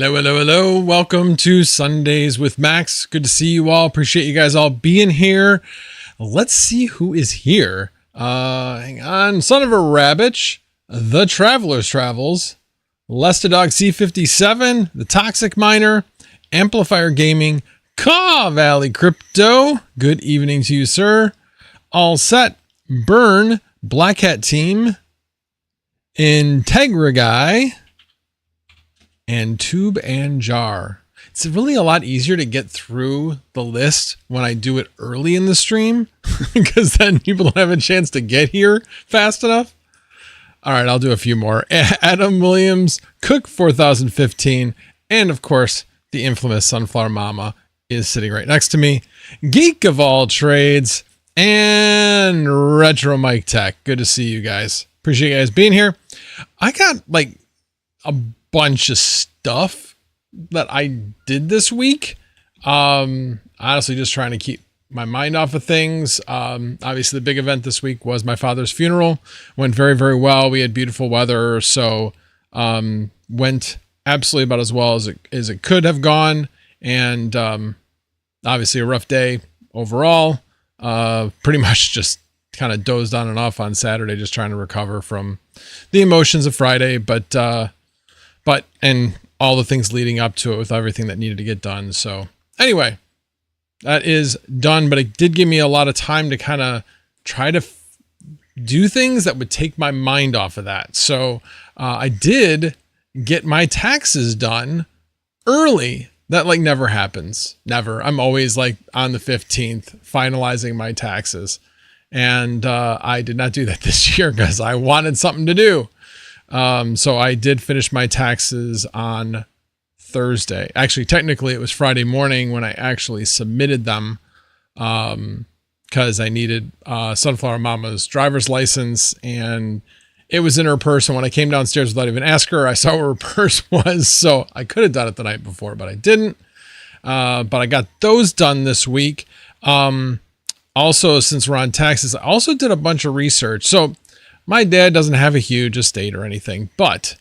Hello, hello, hello. Welcome to Sundays with Max. Good to see you all. Appreciate you guys all being here. Let's see who is here. Hang on. Son of a Rabbit, The Traveler's Travels, Lestadog C57, The Toxic Miner, Amplifier Gaming, Caw Valley Crypto. Good evening to you, sir. All Set, Burn, Black Hat Team, Integra Guy, and Tube and Jar. It's really a lot easier to get through the list when I do it early in the stream because then people don't have a chance to get here fast enough. All right, I'll do a few more. Adam Williams, Cook 4015, and of course, the infamous Sunflower Mama is sitting right next to me. Geek of all trades and Retro Mike Tech. Good to see you guys. Appreciate you guys being here. I got like a bunch of stuff that I did this week. Honestly, just trying to keep my mind off of things. Obviously the big event this week was my father's funeral. Went very, very well. We had beautiful weather. So, went absolutely about as well as it could have gone. And, obviously a rough day overall. Pretty much just kind of dozed on and off on Saturday, just trying to recover from the emotions of Friday. And all the things leading up to it with everything that needed to get done. So anyway, that is done, but it did give me a lot of time to kind of try to do things that would take my mind off of that. So I did get my taxes done early. That like never happens. Never. I'm always like on the 15th finalizing my taxes. And I did not do that this year because I wanted something to do. So I did finish my taxes on Thursday. Actually, technically it was Friday morning when I actually submitted them, cause I needed, Sunflower Mama's driver's license, and it was in her purse. And when I came downstairs without even asking her, I saw where her purse was. So I could have done it the night before, but I didn't. But I got those done this week. Also, since we're on taxes, I also did a bunch of research. So my dad doesn't have a huge estate or anything, but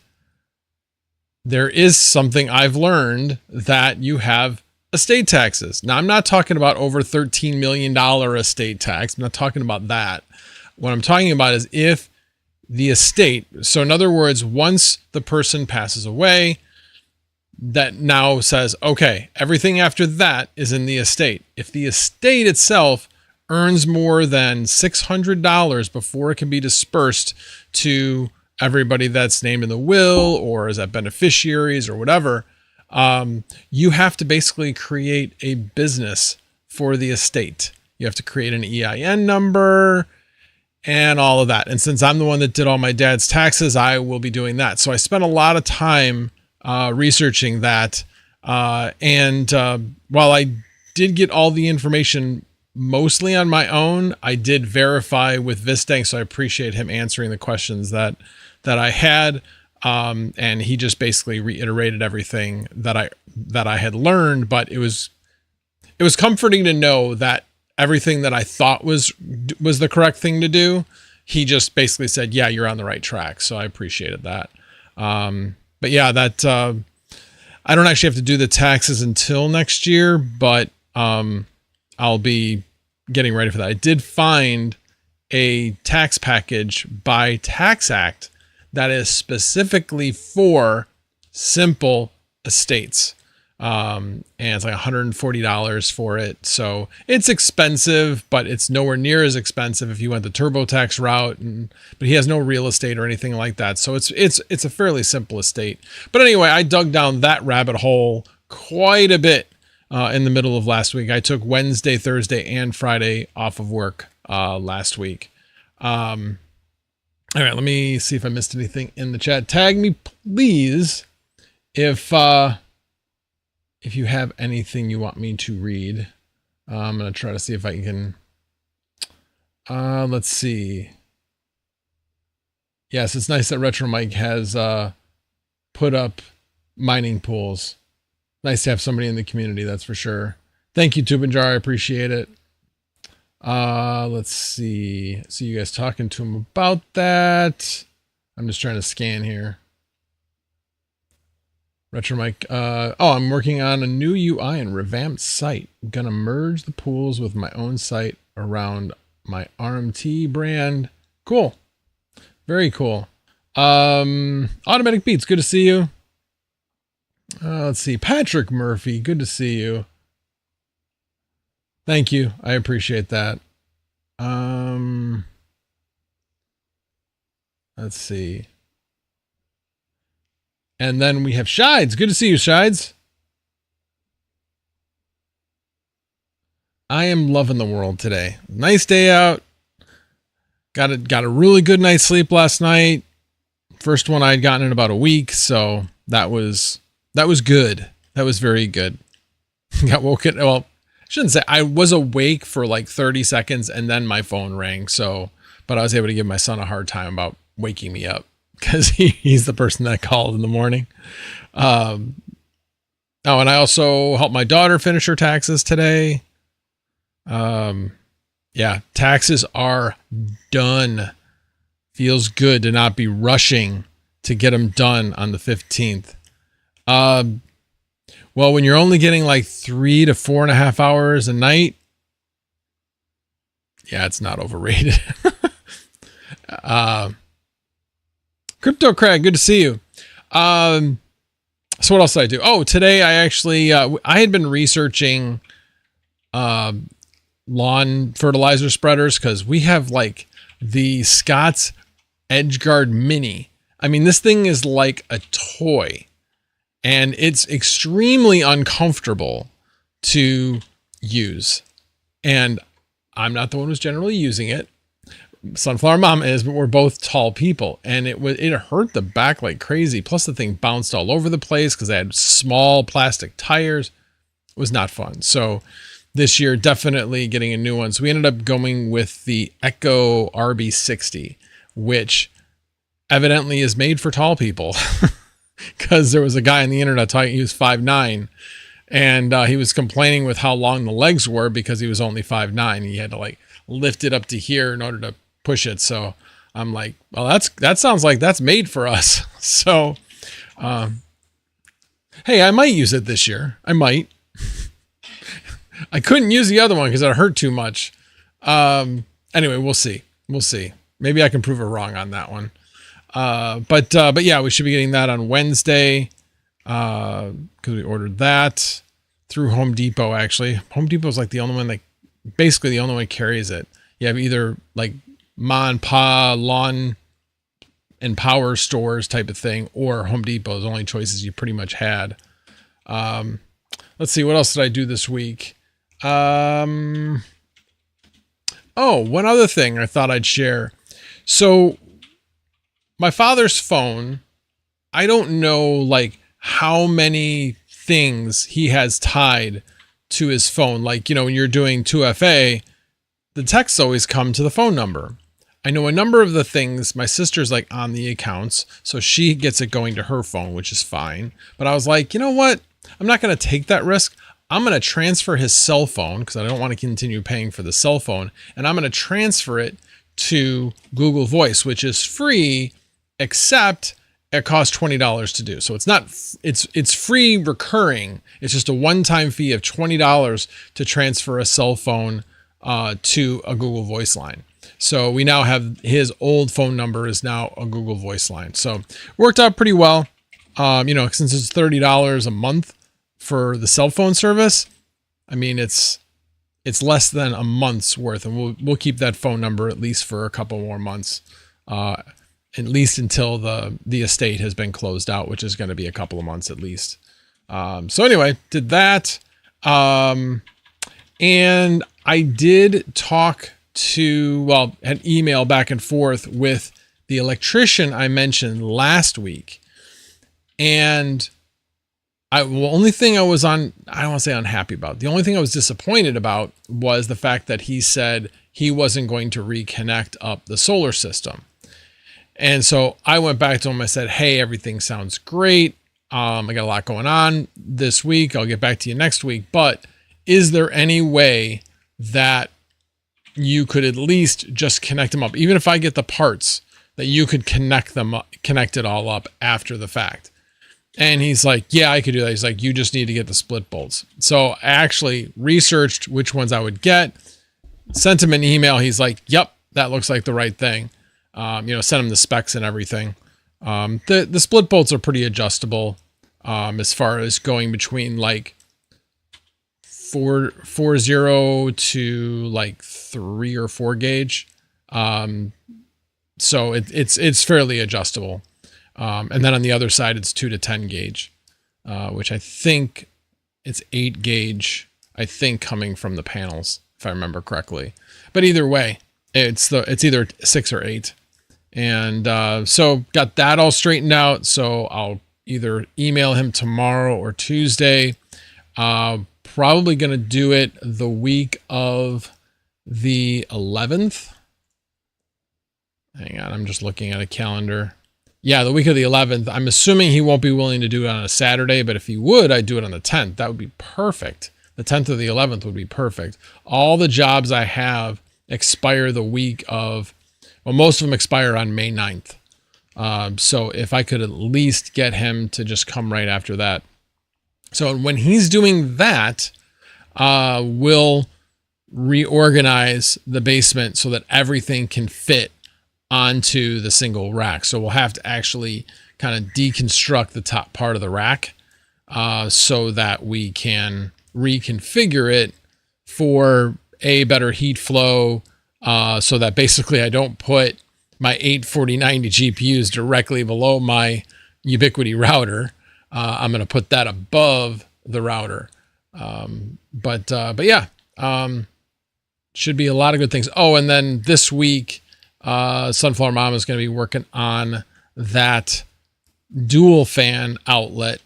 there is something I've learned that you have estate taxes. Now, I'm not talking about over $13 million estate tax. I'm not talking about that. What I'm talking about is if the estate, so in other words, once the person passes away, that now says, okay, everything after that is in the estate. If the estate itself earns more than $600 before it can be dispersed to everybody that's named in the will or as beneficiaries or whatever, you have to basically create a business for the estate. You have to create an EIN number and all of that. And since I'm the one that did all my dad's taxes, I will be doing that. So I spent a lot of time researching that. And while I did get all the information mostly on my own, I did verify with Vistank, so I appreciate him answering the questions that I had. And he just basically reiterated everything that I had learned, but it was comforting to know that everything that I thought was the correct thing to do, he just basically said, yeah, you're on the right track. So I appreciated that. But yeah, that I don't actually have to do the taxes until next year, but I'll be getting ready for that. I did find a tax package by Tax Act that is specifically for simple estates. And it's like $140 for it. So it's expensive, but it's nowhere near as expensive if you went the TurboTax route. But he has no real estate or anything like that. So it's a fairly simple estate. But anyway, I dug down that rabbit hole quite a bit in the middle of last week. I took Wednesday, Thursday, and Friday off of work last week. All right, let me see if I missed anything in the chat. Tag me, please, if you have anything you want me to read. I'm going to try to see if I can. Let's see. Yes, it's nice that Retro Mike has put up mining pools. Nice to have somebody in the community, that's for sure. Thank you, Tube and Jar. I appreciate it. Let's see. See you guys talking to him about that. I'm just trying to scan here. Retro Mike. I'm working on a new UI and revamped site. I'm gonna merge the pools with my own site around my RMT brand. Cool. Very cool. Automatic Beats, good to see you. Let's see. Patrick Murphy, good to see you. Thank you. I appreciate that. Let's see. And then we have Shides. Good to see you, Shides. I am loving the world today. Nice day out. Got a really good night's sleep last night. First one I'd gotten in about a week, so that was good. That was very good. Got woken. Well, I shouldn't say I was awake for like 30 seconds and then my phone rang. So, but I was able to give my son a hard time about waking me up because he's the person that called in the morning. Oh, and I also helped my daughter finish her taxes today. Yeah, taxes are done. Feels good to not be rushing to get them done on the 15th. Well, when you're only getting like 3 to 4.5 hours a night, yeah, it's not overrated. Crypto Craig, good to see you. So what else did I do? Oh, today I actually, I had been researching, lawn fertilizer spreaders because we have like the Scott's EdgeGuard Mini. I mean, this thing is like a toy and it's extremely uncomfortable to use. And I'm not the one who's generally using it. Sunflower Mom is, but we're both tall people and it hurt the back like crazy. Plus the thing bounced all over the place because I had small plastic tires. It was not fun. So this year, definitely getting a new one. So we ended up going with the Echo RB60, which evidently is made for tall people because there was a guy on the internet talking, he was 5'9", and he was complaining with how long the legs were because he was only 5'9". He had to like lift it up to here in order to push it. So I'm like, well, that sounds like that's made for us. So, hey, I might use it this year. I might. I couldn't use the other one because it hurt too much. Anyway, we'll see. We'll see. Maybe I can prove her wrong on that one. But yeah, we should be getting that on Wednesday. Cause we ordered that through Home Depot. Actually, Home Depot is like the only one that basically the only one that carries it. You have either like Ma and Pa lawn and power stores type of thing, or Home Depot is the only choices you pretty much had. Let's see, what else did I do this week? Oh, one other thing I thought I'd share. So my father's phone, I don't know like how many things he has tied to his phone. Like, you know, when you're doing 2FA, the texts always come to the phone number. I know a number of the things, my sister's like on the accounts, so she gets it going to her phone, which is fine. But I was like, you know what? I'm not going to take that risk. I'm going to transfer his cell phone because I don't want to continue paying for the cell phone. And I'm going to transfer it to Google Voice, which is free, except it costs $20 to do. So it's not, it's free recurring. It's just a one-time fee of $20 to transfer a cell phone to a Google Voice line. So we now have his old phone number is now a Google Voice line. So worked out pretty well. You know, since it's $30 a month for the cell phone service, I mean, it's less than a month's worth, and we'll keep that phone number at least for a couple more months, at least until the estate has been closed out, which is going to be a couple of months at least. So anyway, did that. And I did talk to, an email back and forth with the electrician I mentioned last week. And the only thing I was I don't want to say unhappy about. The only thing I was disappointed about was the fact that he said he wasn't going to reconnect up the solar system. And so I went back to him. I said, hey, everything sounds great. I got a lot going on this week. I'll get back to you next week. But is there any way that you could at least just connect them up? Even if I get the parts, that you could connect it all up after the fact. And he's like, yeah, I could do that. He's like, you just need to get the split bolts. So I actually researched which ones I would get, sent him an email. He's like, yep, that looks like the right thing. Sent him the specs and everything. The split bolts are pretty adjustable as far as going between like 4.0 to like 3 or 4 gauge. So it's fairly adjustable. And then on the other side, it's 2 to 10 gauge, which I think it's 8 gauge, I think, coming from the panels, if I remember correctly. But either way, it's either 6 or 8. And so got that all straightened out. So I'll either email him tomorrow or Tuesday. Probably going to do it the week of the 11th. Hang on, I'm just looking at a calendar. Yeah, the week of the 11th. I'm assuming he won't be willing to do it on a Saturday, but if he would, I'd do it on the 10th. That would be perfect. The 10th or the 11th would be perfect. All the jobs I have expire the week of, well, most of them expire on May 9th. So if I could at least get him to just come right after that. So when he's doing that, we'll reorganize the basement so that everything can fit onto the single rack. So we'll have to actually kind of deconstruct the top part of the rack so that we can reconfigure it for a better heat flow, so that basically I don't put my 84090 GPUs directly below my Ubiquiti router. I'm going to put that above the router. But yeah, should be a lot of good things. Oh, and then this week, Sunflower Mama is going to be working on that dual fan outlet.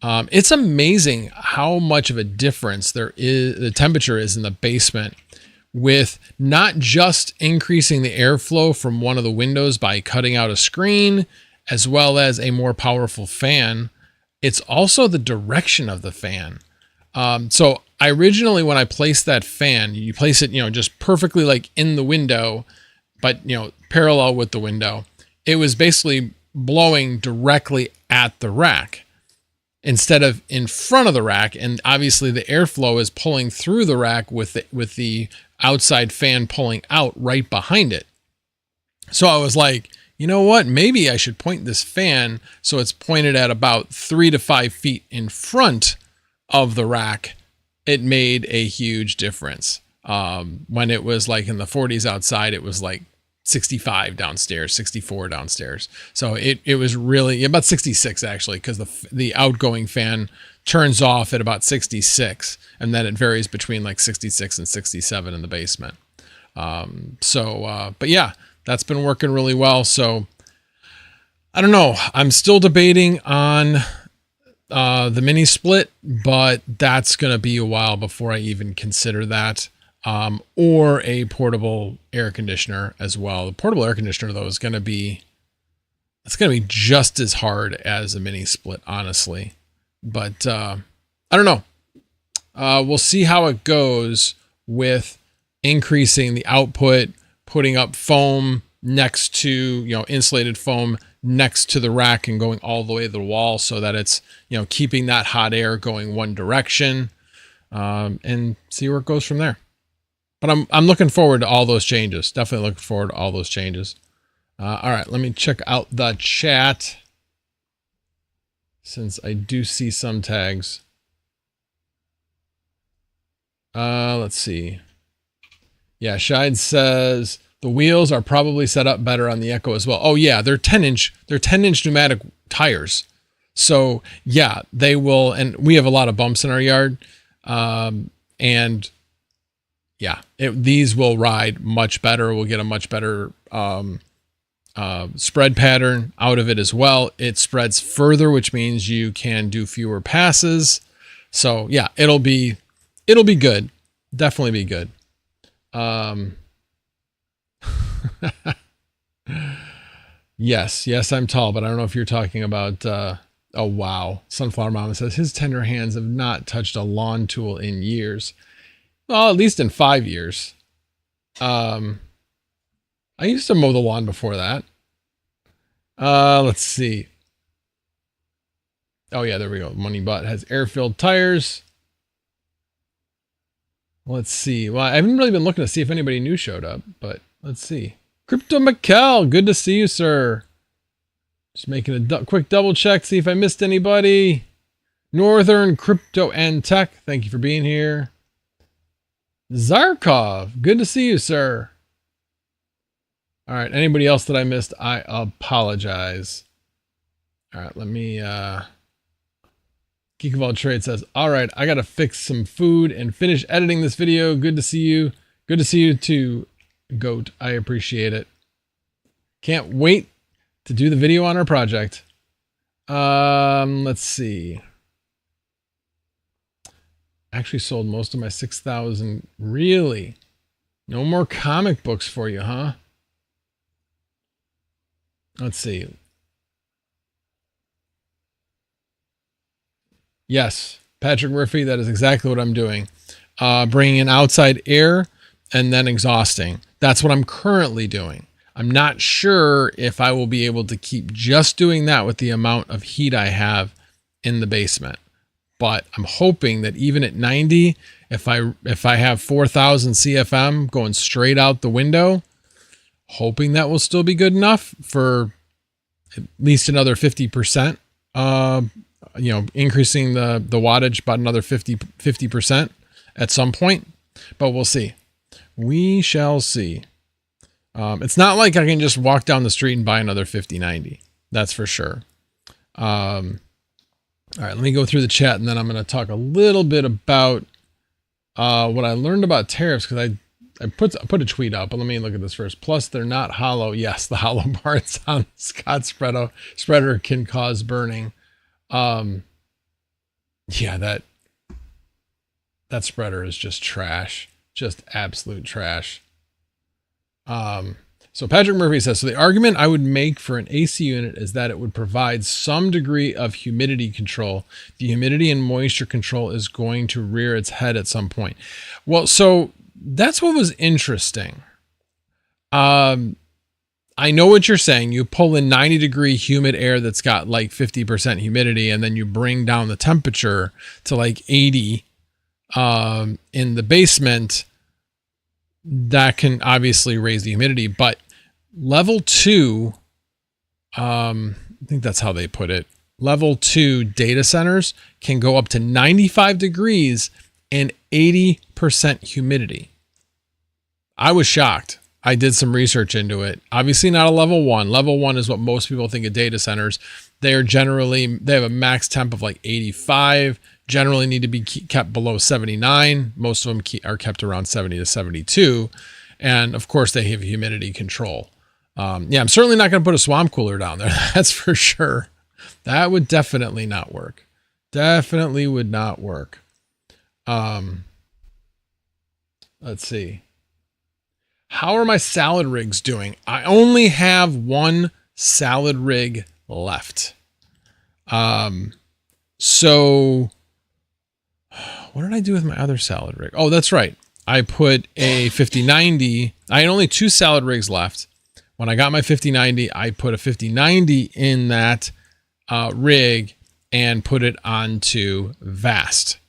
It's amazing how much of a difference the temperature is in the basement with not just increasing the airflow from one of the windows by cutting out a screen, as well as a more powerful fan. It's also the direction of the fan. So I originally, when I placed that fan, you place it, just perfectly like in the window, but, parallel with the window. It was basically blowing directly at the rack instead of in front of the rack. And obviously the airflow is pulling through the rack with the outside fan pulling out right behind it. So I was like, you know what? Maybe I should point this fan so it's pointed at about 3 to 5 feet in front of the rack. It made a huge difference. When it was like in the 40s outside, it was like 65 downstairs, 64 downstairs. So it was really about 66 actually, because the outgoing fan turns off at about 66, and then it varies between like 66 and 67 in the basement. But yeah, that's been working really well. So I don't know. I'm still debating on the mini split, but that's going to be a while before I even consider that. Or a portable air conditioner as well. The portable air conditioner though is going to be just as hard as a mini split, honestly. But I don't know. We'll see how it goes with increasing the output, putting up foam next to, insulated foam next to the rack and going all the way to the wall so that it's, keeping that hot air going one direction, and see where it goes from there. But I'm looking forward to all those changes. Definitely looking forward to all those changes. All right, let me check out the chat, since I do see some tags. Let's see. Yeah, Shide says the wheels are probably set up better on the Echo as well. Oh yeah, they're 10-inch pneumatic tires. So yeah, they will, and we have a lot of bumps in our yard. And yeah, these will ride much better. We'll get a much better spread pattern out of it as well. It spreads further, which means you can do fewer passes. So yeah, it'll be good. Definitely be good. Yes, I'm tall, but I don't know if you're talking about, oh wow. Sunflower Mama says his tender hands have not touched a lawn tool in years. Well, at least in 5 years. I used to mow the lawn before that. Let's see. Oh yeah, there we go. Money Bot has air-filled tires. Let's see. Well, I haven't really been looking to see if anybody new showed up, but let's see. Crypto Mikkel, good to see you, sir. Just making a quick double check, see if I missed anybody. Northern Crypto and Tech, thank you for being here. Zarkov, good to see you, sir. All right, anybody else that I missed, I apologize. All right, let me... Geek of All Trade says, all right, I got to fix some food and finish editing this video. Good to see you. Good to see you too, Goat. I appreciate it. Can't wait to do the video on our project. Let's see. Actually sold most of my 6,000. Really? No more comic books for you, huh? Let's see. Yes, Patrick Murphy, that is exactly what I'm doing. Bringing in outside air and then exhausting. That's what I'm currently doing. I'm not sure if I will be able to keep just doing that with the amount of heat I have in the basement. But I'm hoping that even at 90, if I have 4,000 CFM going straight out the window, hoping that will still be good enough for at least another 50%. You know, increasing the wattage about another 50% at some point, but we'll see. We shall see. It's not like I can just walk down the street and buy another 5090. That's for sure. All right, let me go through the chat and then I'm going to talk a little bit about what I learned about tariffs, because I put a tweet out, but let me look at this first. Plus, they're not hollow. Yes, the hollow parts on Scott spreader can cause burning. Yeah, that spreader is just trash, just absolute trash. So Patrick Murphy says, so the argument I would make for an AC unit is that it would provide some degree of humidity control. The humidity and moisture control is going to rear its head at some point. Well, so that's what was interesting. I know what you're saying. You pull in 90-degree humid air that's got like 50% humidity, and then you bring down the temperature to like 80 in the basement. That can obviously raise the humidity, but level 2, I think that's how they put it. Level 2 data centers can go up to 95 degrees and 80% humidity. I was shocked. I did some research into it. Obviously not a level 1. Level 1 is what most people think of data centers. They have a max temp of like 85, generally need to be kept below 79. Most of them are kept around 70 to 72. And of course they have humidity control. Yeah, I'm certainly not going to put a swamp cooler down there. That's for sure. That would definitely not work. Definitely would not work. Let's see. How are my salad rigs doing? I only have one salad rig left. So what did I do with my other salad rig? Oh, that's right. I put a 5090. I had only 2 salad rigs left. When I got my 5090, I put a 5090 in that rig and put it onto Vast.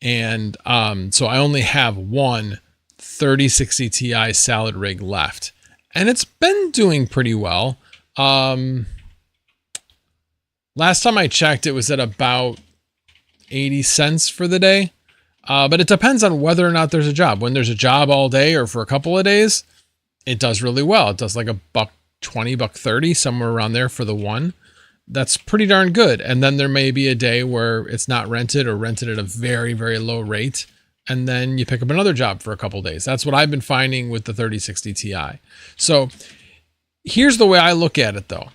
And so I only have one 3060 Ti salad rig left, and it's been doing pretty well. Last time I checked, it was at about 80 cents for the day. But it depends on whether or not there's a job. When there's a job all day or for a couple of days, it does really well. It does like $1.20, $1.30, somewhere around there for the one. That's pretty darn good. And then there may be a day where it's not rented or rented at a very, very low rate. And then you pick up another job for a couple of days. That's what I've been finding with the 3060 Ti. So here's the way I look at it though.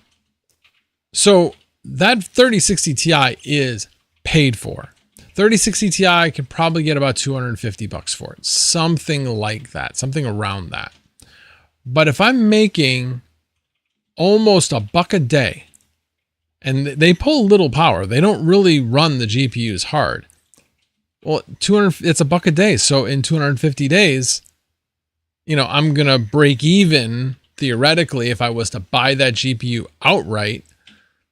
So that 3060 Ti is paid for. 3060 Ti can probably get about $250 for it. Something like that, something around that. But if I'm making almost $1 a day, and they pull little power, they don't really run the GPUs hard. Well, it's $1 a day. So in 250 days, you know, I'm going to break even theoretically if I was to buy that GPU outright.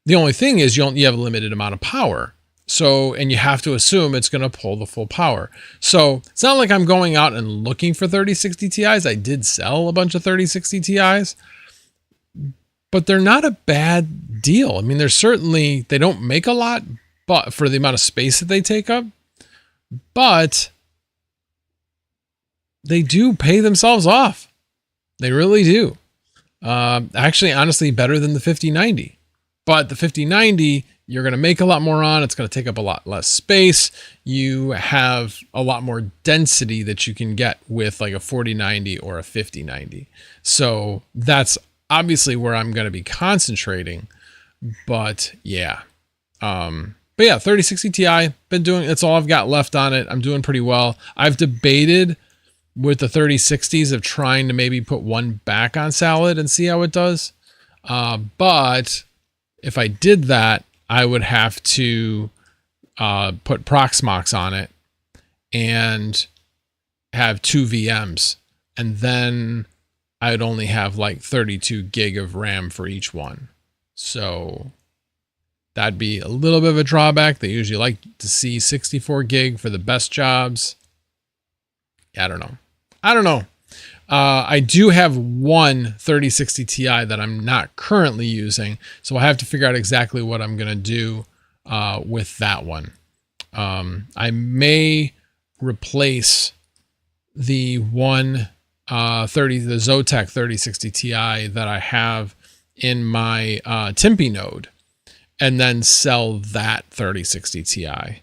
The only thing is you have a limited amount of power. So, and you have to assume it's going to pull the full power. So it's not like I'm going out and looking for 3060 Ti's. I did sell a bunch of 3060 Ti's, but they're not a bad deal. I mean, they don't make a lot, but for the amount of space that they take up, but they do pay themselves off. They really do. Actually, honestly, better than the 5090. But the 5090, you're going to make a lot more on. It's going to take up a lot less space. You have a lot more density that you can get with like a 4090 or a 5090. So that's obviously where I'm going to be concentrating. But yeah. But yeah, 3060 Ti, that's all I've got left on it. I'm doing pretty well. I've debated with the 3060s of trying to maybe put one back on salad and see how it does. But if I did that, I would have to put Proxmox on it and have 2 VMs. And then I would only have like 32 gig of RAM for each one. So that'd be a little bit of a drawback. They usually like to see 64 gig for the best jobs. I don't know. I do have one 3060 Ti that I'm not currently using, so I have to figure out exactly what I'm going to do with that one. I may replace the the Zotac 3060 Ti that I have in my Tempe node, and then sell that 3060 Ti,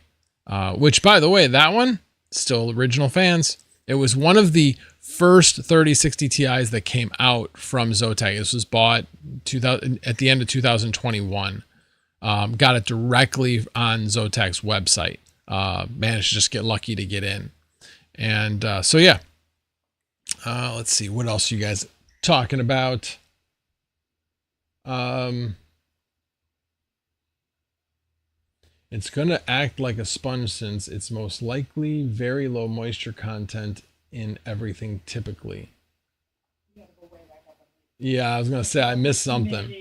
which, by the way, that one, still original fans. It was one of the first 3060 Ti's that came out from Zotac. This was bought at the end of 2021. Got it directly on Zotac's website. Managed to just get lucky to get in. And so, yeah. Let's see. What else are you guys talking about? It's going to act like a sponge since it's most likely very low moisture content in everything typically. Yeah, I was going to say I missed something.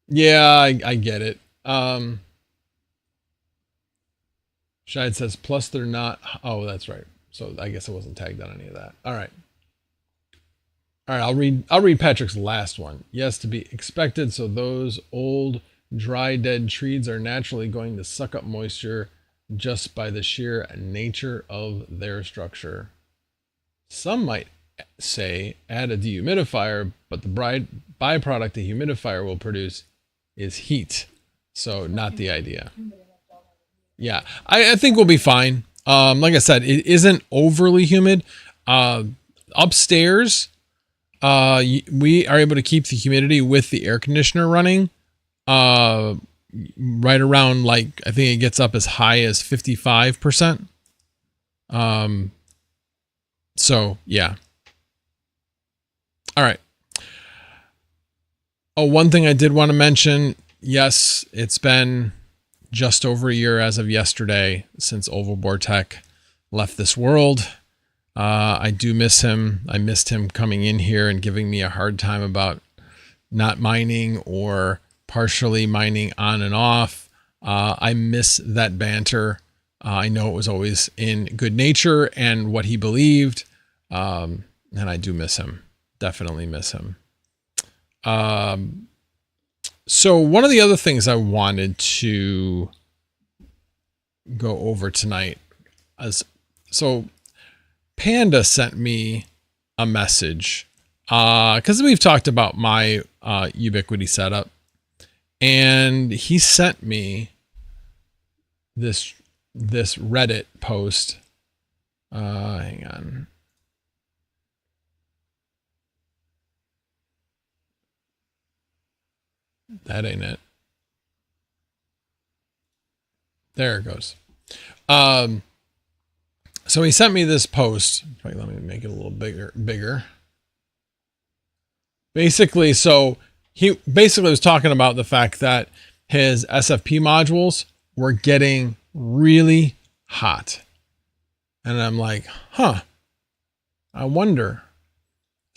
Yeah, I get it. Shide says, plus they're not. Oh, that's right. So I guess I wasn't tagged on any of that. All right. I'll read Patrick's last one. Yes, to be expected. So those old dry dead trees are naturally going to suck up moisture just by the sheer nature of their structure. Some might say add a dehumidifier, but the byproduct a humidifier will produce is heat. So not the idea. Yeah, I think we'll be fine. Like I said, it isn't overly humid. Upstairs, we are able to keep the humidity with the air conditioner running. Right around, like, I think it gets up as high as 55%. So yeah. All right. Oh, one thing I did want to mention. Yes, it's been just over a year as of yesterday since Ovalbore Tech left this world. I do miss him. I missed him coming in here and giving me a hard time about not mining or partially mining on and off. I miss that banter. I know it was always in good nature and what he believed. And I do miss him. Definitely miss him. So one of the other things I wanted to go over tonight so Panda sent me a message, because we've talked about my Ubiquiti setup. And he sent me this Reddit post. Hang on. That ain't it. There it goes. So he sent me this post. Wait, let me make it a little bigger. Basically, so he basically was talking about the fact that his SFP modules were getting really hot. And I'm like, I wonder.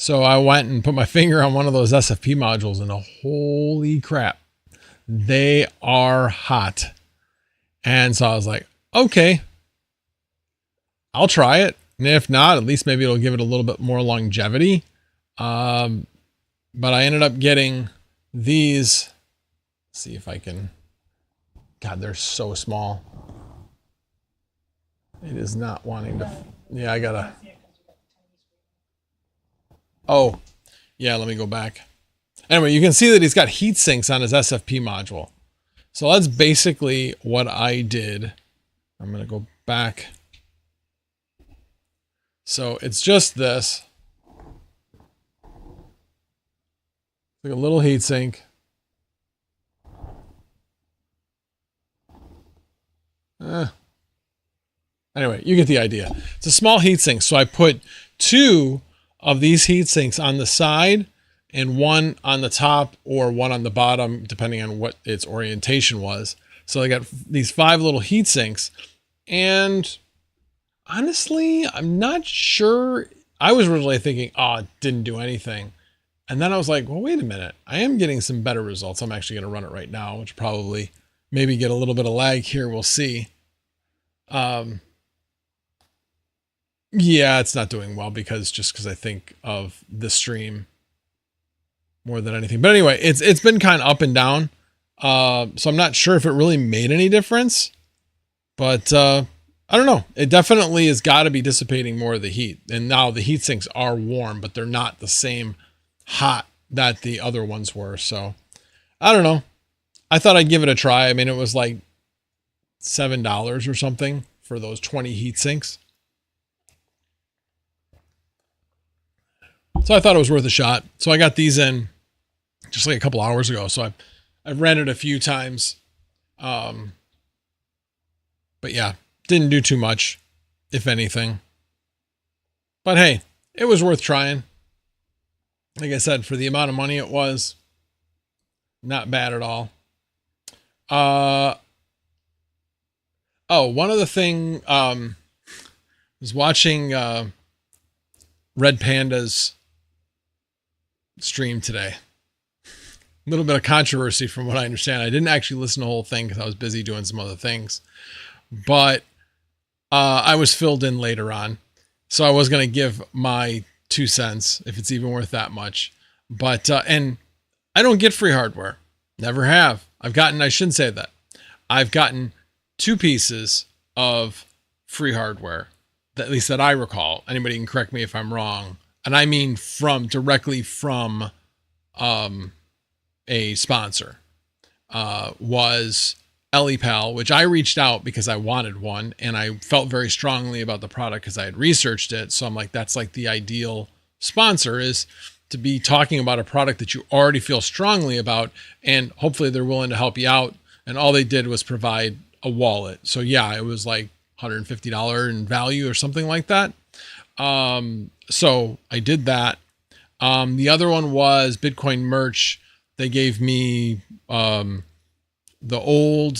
So I went and put my finger on one of those SFP modules and holy crap, they are hot. And so I was like, okay, I'll try it. And if not, at least maybe it'll give it a little bit more longevity. But I ended up getting these. Let's see if I can. God, they're so small. It is not wanting to. Yeah, I gotta. Oh, yeah, let me go back. Anyway, you can see that he's got heat sinks on his SFP module. So that's basically what I did. I'm going to go back. So it's just this. Like a little heat sink. Anyway, you get the idea. It's a small heat sink. So I put 2 of these heat sinks on the side and 1 on the top or 1 on the bottom, depending on what its orientation was. So I got these 5 little heat sinks. And honestly, I'm not sure. I was originally thinking, oh, it didn't do anything. And then I was like, well, wait a minute. I am getting some better results. I'm actually going to run it right now, which probably maybe get a little bit of lag here. We'll see. Yeah, it's not doing well because I think of the stream more than anything. But anyway, it's been kind of up and down. So I'm not sure if it really made any difference, but I don't know. It definitely has got to be dissipating more of the heat. And now the heat sinks are warm, but they're not the same hot that the other ones were. So I don't know. I thought I'd give it a try. I mean, it was like $7 or something for those 20 heat sinks. So I thought it was worth a shot. So I got these in just like a couple hours ago. So I've ran it a few times. But yeah, didn't do too much, if anything. But hey, it was worth trying. Like I said, for the amount of money it was, not bad at all. One other thing, was watching Red Panda's stream today. A little bit of controversy from what I understand. I didn't actually listen to the whole thing because I was busy doing some other things, but I was filled in later on. So I was going to give my 2 cents if it's even worth that much, but, and I don't get free hardware. Never have. I shouldn't say that. I've gotten 2 pieces of free hardware, at least that I recall. Anybody can correct me if I'm wrong. And I mean directly from a sponsor, was EliPal, which I reached out because I wanted one and I felt very strongly about the product because I had researched it. So I'm like, that's like the ideal sponsor, is to be talking about a product that you already feel strongly about, and hopefully they're willing to help you out. And all they did was provide a wallet. So yeah, it was like $150 in value or something like that. So I did that. The other one was Bitcoin merch. They gave me, the old,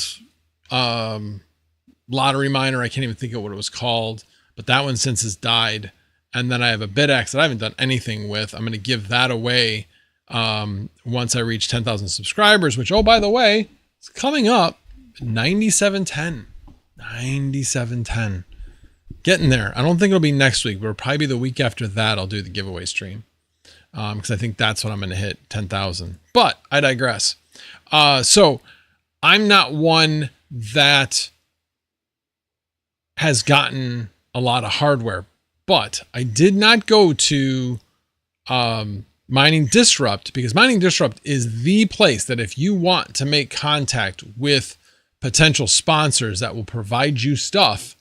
lottery miner. I can't even think of what it was called, but that one since has died. And then I have a BitX that I haven't done anything with. I'm going to give that away, once I reach 10,000 subscribers, which, oh, by the way, it's coming up 9710. Getting there. I don't think it'll be next week, but it'll probably be the week after that. I'll do the giveaway stream. Because I think that's when I'm going to hit 10,000, but I digress. So I'm not one that has gotten a lot of hardware, but I did not go to, Mining Disrupt, because Mining Disrupt is the place that if you want to make contact with potential sponsors that will provide you stuff,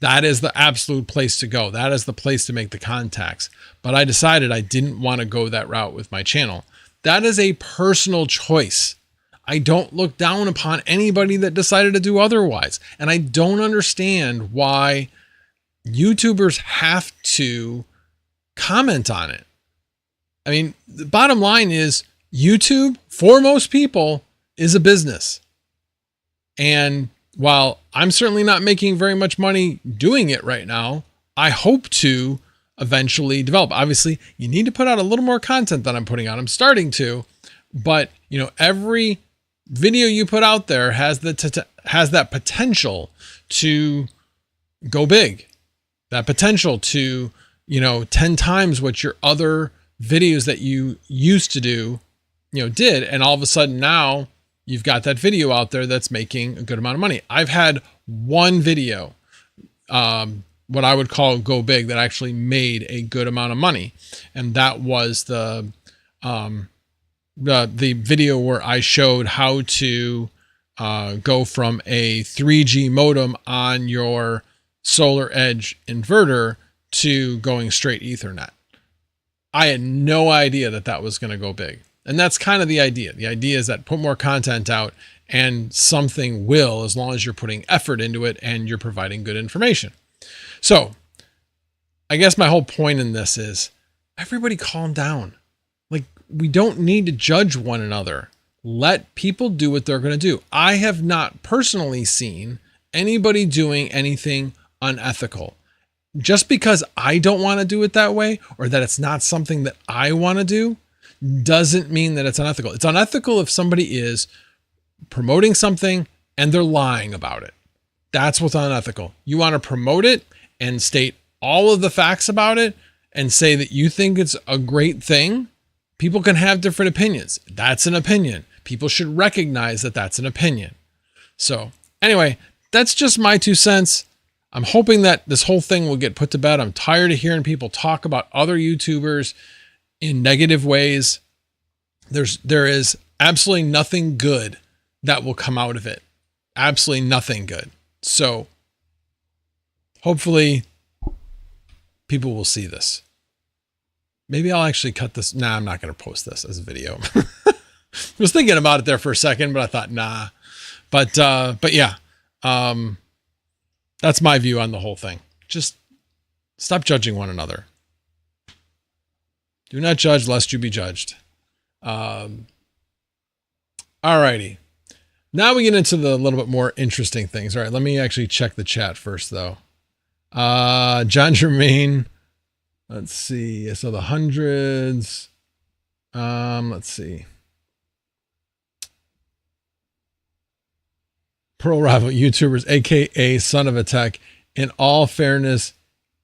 that is the absolute place to go. That is the place to make the contacts. But I decided I didn't want to go that route with my channel. That is a personal choice. I don't look down upon anybody that decided to do otherwise. And I don't understand why YouTubers have to comment on it. I mean, the bottom line is YouTube, for most people, is a business. And while I'm certainly not making very much money doing it right now, I hope to eventually develop. Obviously, you need to put out a little more content than I'm putting out. I'm starting to, but you know, every video you put out there has that potential to go big, that potential to, you know, 10 times what your other videos that you used to do, you know, did. And all of a sudden now you've got that video out there that's making a good amount of money. I've had one video, what I would call go big, that actually made a good amount of money. And that was the video where I showed how to go from a 3G modem on your Solar Edge inverter to going straight Ethernet. I had no idea that that was going to go big. And that's kind of the idea. The idea is that put more content out and something will, as long as you're putting effort into it and you're providing good information. So I guess my whole point in this is everybody calm down. Like, we don't need to judge one another. Let people do what they're going to do. I have not personally seen anybody doing anything unethical. Just because I don't want to do it that way, or that it's not something that I want to do, doesn't mean that it's unethical. It's unethical if somebody is promoting something and they're lying about it. That's what's unethical. You want to promote it and state all of the facts about it and say that you think it's a great thing. People can have different opinions. That's an opinion. People should recognize that that's an opinion. So anyway, that's just my 2 cents. I'm hoping that this whole thing will get put to bed. I'm tired of hearing people talk about other YouTubers in negative ways. There is absolutely nothing good that will come out of it. Absolutely nothing good. So hopefully people will see this. Maybe I'll actually cut this. Nah, I'm not going to post this as a video. I was thinking about it there for a second, but I thought, nah. But yeah, that's my view on the whole thing. Just stop judging one another. Do not judge lest you be judged. Alrighty. Now we get into the little bit more interesting things. All right, let me actually check the chat first, though. John Germain. Let's see. So the hundreds. Let's see. Pearl Rival YouTubers, aka Son of a Tech. In all fairness,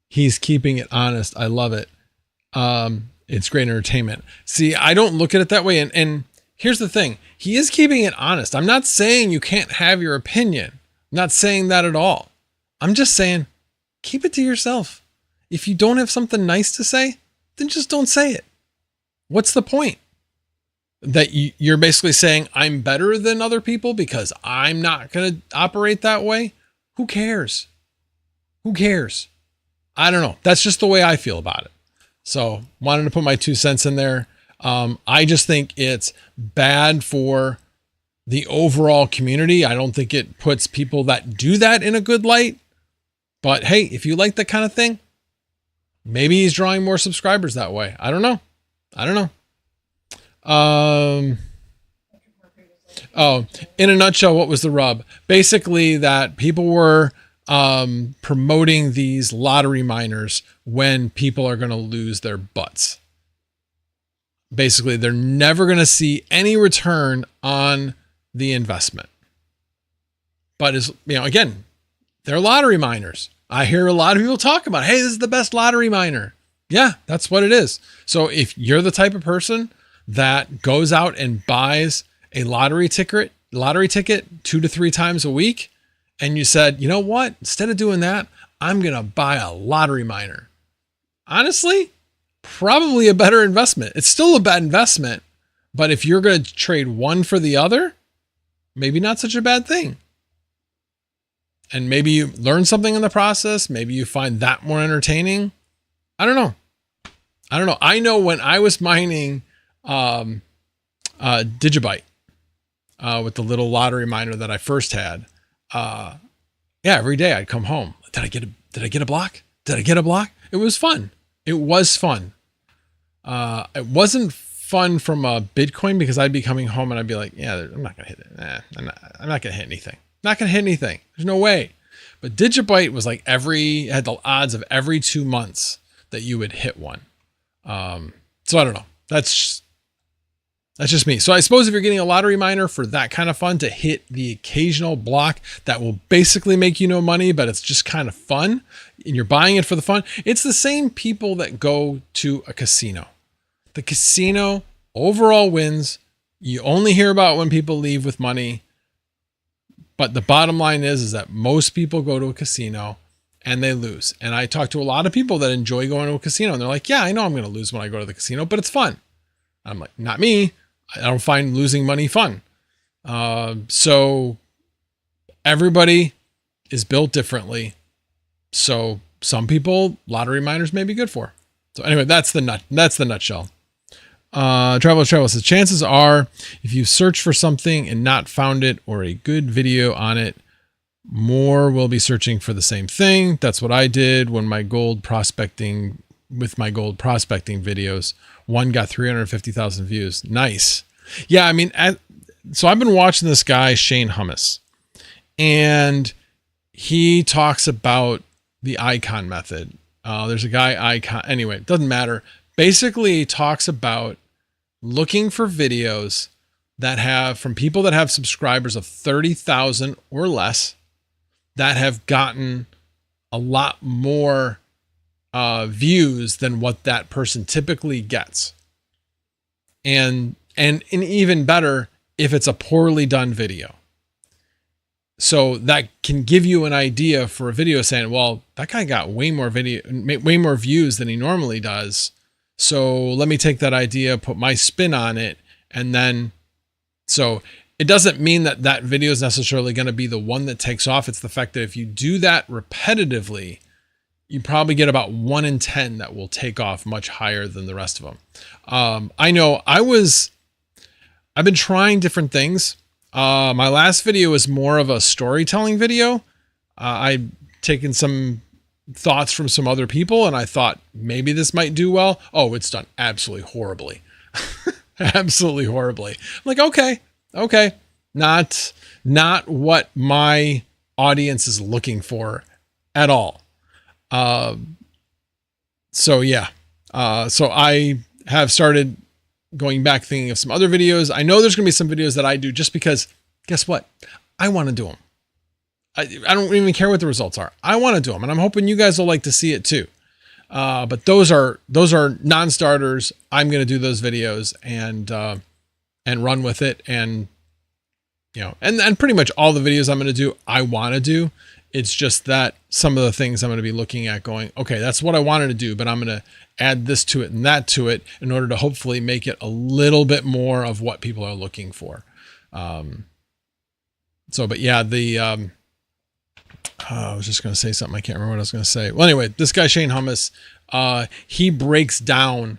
he's keeping it honest. I love it. It's great entertainment. See, I don't look at it that way. And here's the thing. He is keeping it honest. I'm not saying you can't have your opinion. I'm not saying that at all. I'm just saying, keep it to yourself. If you don't have something nice to say, then just don't say it. What's the point? That you're basically saying I'm better than other people because I'm not going to operate that way? Who cares? Who cares? I don't know. That's just the way I feel about it. So wanted to put my 2 cents in there. I just think it's bad for the overall community. I don't think it puts people that do that in a good light. But hey, if you like that kind of thing, maybe he's drawing more subscribers that way. I don't know. Oh, in a nutshell, what was the rub? Basically that people were promoting these lottery miners when people are going to lose their butts. Basically, they're never going to see any return on the investment. But as you know, again, they're lottery miners. I hear a lot of people talk about, hey, this is the best lottery miner. Yeah, that's what it is. So if you're the type of person that goes out and buys a lottery ticket 2 to 3 times a week, and you said, you know what, instead of doing that, I'm going to buy a lottery miner. Honestly, probably a better investment. It's still a bad investment, but if you're going to trade one for the other, maybe not such a bad thing. And maybe you learn something in the process. Maybe you find that more entertaining. I don't know. I know when I was mining Digibyte with the little lottery miner that I first had, every day I'd come home. Did I get a block? Did I get a block? It was fun. It was fun. It wasn't fun from a Bitcoin because I'd be coming home and I'd be like, yeah, I'm not going to hit it. I'm not going to hit anything. Not going to hit anything. There's no way. But Digibyte was like had the odds of every 2 months that you would hit one. So I don't know. That's just me. So I suppose if you're getting a lottery miner for that kind of fun, to hit the occasional block that will basically make you no money, but it's just kind of fun and you're buying it for the fun. It's the same people that go to a casino. The casino overall wins. You only hear about when people leave with money. But the bottom line is that most people go to a casino and they lose. And I talk to a lot of people that enjoy going to a casino and they're like, yeah, I know I'm going to lose when I go to the casino, but it's fun. I'm like, not me. I don't find losing money fun. So everybody is built differently. So some people, lottery miners may be good for. So anyway, that's the nutshell. Traveler says, chances are if you search for something and not found it or a good video on it, more will be searching for the same thing. That's what I did when my gold prospecting videos. One got 350,000 views. Nice. Yeah. I mean, so I've been watching this guy, Shane Hummus, and he talks about the icon method. There's a guy icon. Anyway, it doesn't matter. Basically, he talks about looking for videos that have from people that have subscribers of 30,000 or less that have gotten a lot more views than what that person typically gets. And even better if it's a poorly done video. So that can give you an idea for a video saying, well, that guy got way more views than he normally does. So let me take that idea, put my spin on it. And then, so it doesn't mean that that video is necessarily going to be the one that takes off. It's the fact that if you do that repetitively, you probably get about 1 in 10 that will take off much higher than the rest of them. I know I've been trying different things. My last video was more of a storytelling video. I've taken some thoughts from some other people and I thought maybe this might do well. Oh, it's done absolutely horribly. Absolutely horribly. I'm like, okay. Not what my audience is looking for at all. So yeah. So I have started going back thinking of some other videos. I know there's going to be some videos that I do just because guess what? I want to do them. I don't even care what the results are. I want to do them and I'm hoping you guys will like to see it too. But those are non-starters. I'm going to do those videos and run with it. And, you know, and pretty much all the videos I'm going to do, I want to do. It's just that some of the things I'm going to be looking at going, okay, that's what I wanted to do, but I'm going to add this to it and that to it in order to hopefully make it a little bit more of what people are looking for. But yeah, I was just going to say something. I can't remember what I was going to say. Well, anyway, this guy, Shane Hummus, he breaks down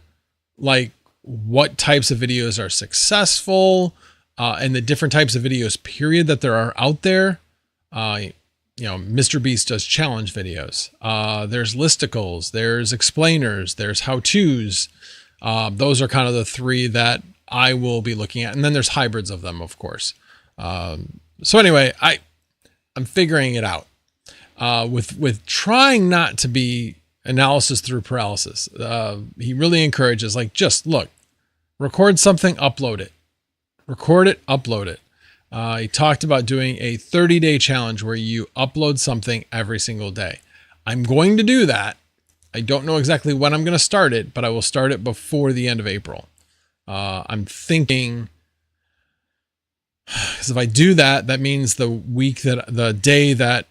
like what types of videos are successful, and the different types of videos, period, that there are out there. You know, Mr. Beast does challenge videos. There's listicles, there's explainers, there's how-tos. Those are kind of the three that I will be looking at. And then there's hybrids of them, of course. So anyway, I'm figuring it out. With trying not to be analysis through paralysis. He really encourages, like, just look, record something, upload it. Record it, upload it. He talked about doing a 30-day challenge where you upload something every single day. I'm going to do that. I don't know exactly when I'm going to start it, but I will start it before the end of April. I'm thinking, because if I do that, that means the day that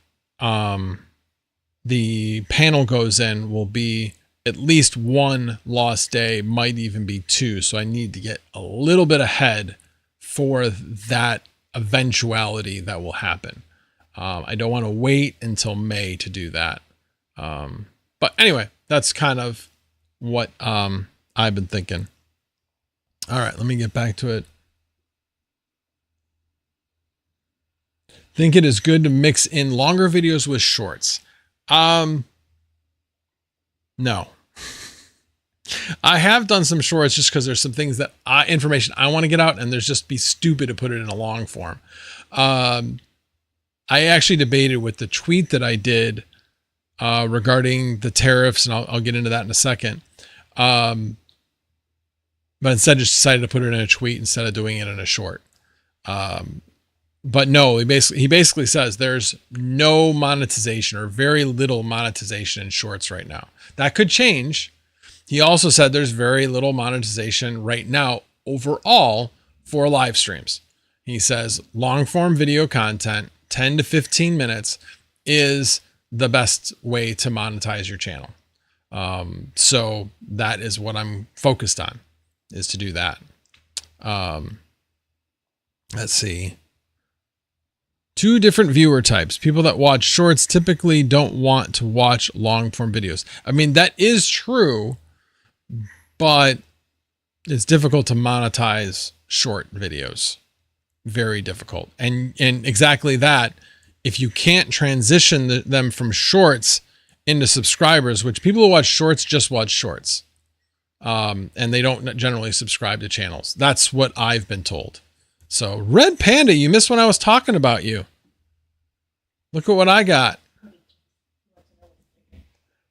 the panel goes in will be at least one lost day, might even be two. So I need to get a little bit ahead for that eventuality that will happen. I don't want to wait until May to do that. But anyway, that's kind of what I've been thinking. All right, let me get back to it. Think it is good to mix in longer videos with shorts. No. I have done some shorts just because there's some things that information I want to get out, and there's just be stupid to put it in a long form. I actually debated with the tweet that I did regarding the tariffs, and I'll get into that in a second. But instead just decided to put it in a tweet instead of doing it in a short. But no, he basically says there's no monetization or very little monetization in shorts right now. That could change. He also said there's very little monetization right now overall for live streams. He says long form video content, 10 to 15 minutes, is the best way to monetize your channel. So that is what I'm focused on, is to do that. Let's see. 2 different viewer types. People that watch shorts typically don't want to watch long form videos. I mean, that is true, but it's difficult to monetize short videos. Very difficult. And exactly that, if you can't transition them from shorts into subscribers, which people who watch shorts just watch shorts, and they don't generally subscribe to channels. That's what I've been told. So Red Panda, you missed when I was talking about you. Look at what I got.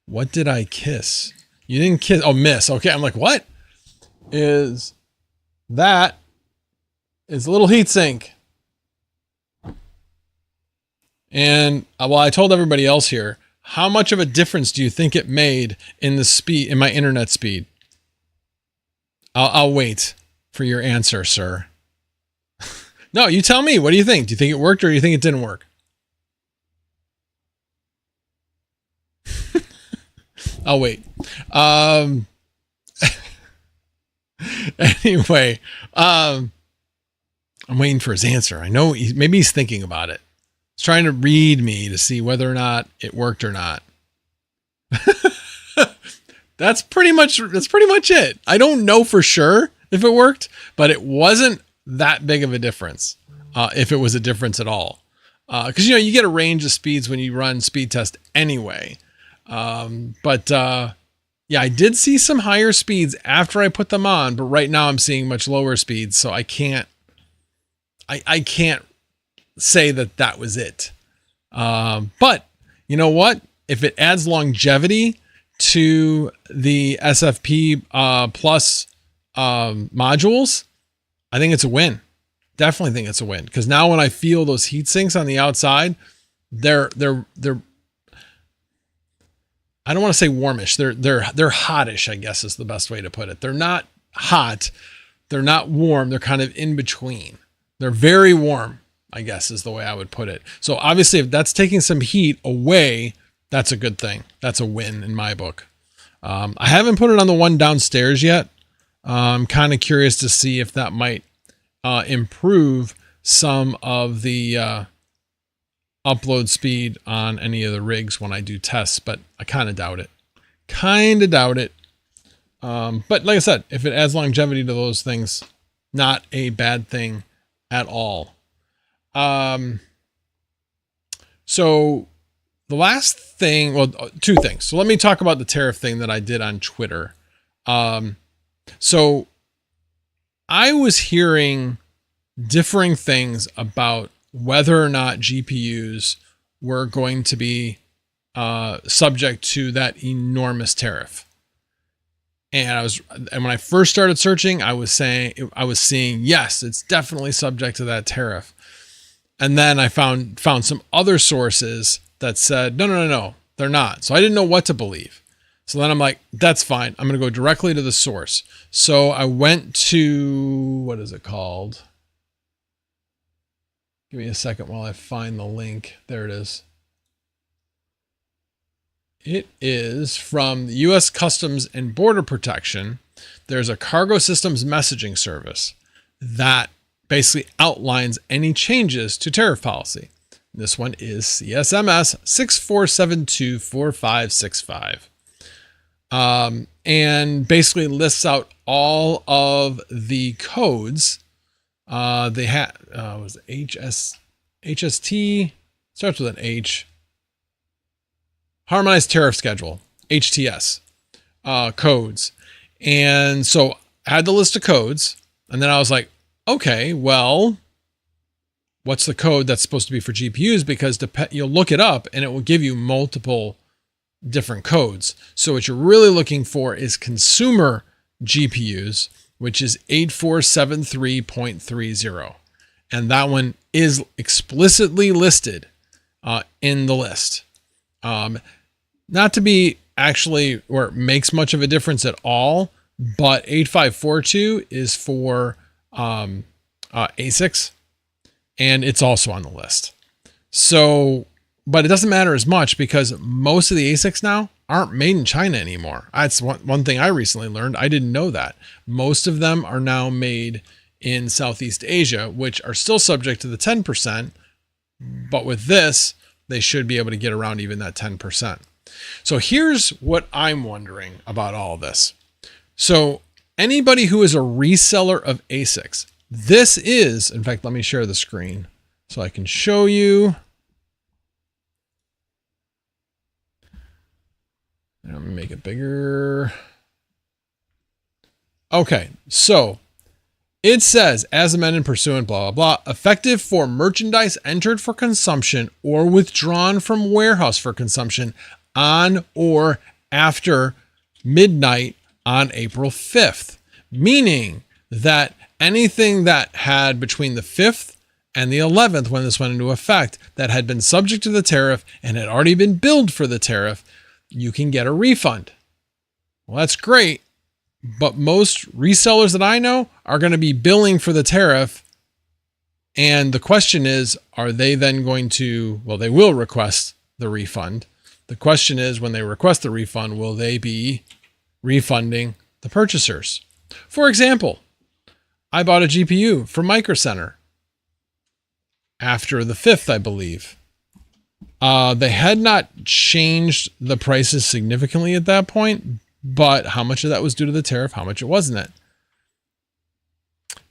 What did I kiss? You didn't kiss. Oh, miss. Okay. I'm like, what is that? Is a little heatsink. And well, I told everybody else here, how much of a difference do you think it made in the speed, in my internet speed? I'll wait for your answer, sir. No, you tell me. What do you think? Do you think it worked or do you think it didn't work? I'll wait. Anyway, I'm waiting for his answer. I know maybe he's thinking about it. He's trying to read me to see whether or not it worked or not. That's pretty much it. I don't know for sure if it worked, but it wasn't that big of a difference. If it was a difference at all. Cause you get a range of speeds when you run speed test anyway. Yeah, I did see some higher speeds after I put them on, but right now I'm seeing much lower speeds. So I can't say that was it. But you know what? If it adds longevity to the SFP plus modules, I think it's a win. Definitely think it's a win. Because now when I feel those heat sinks on the outside, they're I don't want to say warmish. They're hottish, I guess is the best way to put it. They're not hot. They're not warm. They're kind of in between. They're very warm, I guess is the way I would put it. So obviously if that's taking some heat away, that's a good thing. That's a win in my book. I haven't put it on the one downstairs yet. I'm kind of curious to see if that might improve some of the upload speed on any of the rigs when I do tests, but I kind of doubt it. But like I said, if it adds longevity to those things, not a bad thing at all. So the last thing, well, 2 things. So let me talk about the tariff thing that I did on Twitter. So I was hearing differing things about whether or not GPUs were going to be subject to that enormous tariff. And when I first started searching, I was seeing, yes, it's definitely subject to that tariff. And then I found some other sources that said, no, they're not. So I didn't know what to believe. So then I'm like, that's fine. I'm going to go directly to the source. So I went to, what is it called? Give me a second while I find the link. There it is. It is from the U.S. Customs and Border Protection. There's a cargo systems messaging service that basically outlines any changes to tariff policy. This one is CSMS 64724565. And basically lists out all of the codes. They had, was HST, starts with an H. Harmonized Tariff Schedule, HTS, codes. And so I had the list of codes, and then I was like, okay, well, what's the code that's supposed to be for GPUs? Because you'll look it up and it will give you multiple different codes. So what you're really looking for is consumer GPUs, which is 8473.30. And that one is explicitly listed in the list. Not to be actually where it makes much of a difference at all, but 8542 is for ASICs, and it's also on the list. So, but it doesn't matter as much because most of the ASICs now aren't made in China anymore. That's one thing I recently learned. I didn't know that. Most of them are now made in Southeast Asia, which are still subject to the 10%. But with this, they should be able to get around even that 10%. So here's what I'm wondering about all this. So anybody who is a reseller of ASICs, this is, in fact, let me share the screen so I can show you. Let me make it bigger. Okay, so it says, as amended pursuant, blah, blah, blah, effective for merchandise entered for consumption or withdrawn from warehouse for consumption on or after midnight on April 5th, meaning that anything that had between the 5th and the 11th, when this went into effect, that had been subject to the tariff and had already been billed for the tariff, you can get a refund. Well, that's great. But most resellers that I know are going to be billing for the tariff. And the question is, are they then going to, well, they will request the refund. The question is, when they request the refund, will they be refunding the purchasers? For example, I bought a GPU from Micro Center after the 5th, I believe. They had not changed the prices significantly at that point, but how much of that was due to the tariff, how much it wasn't.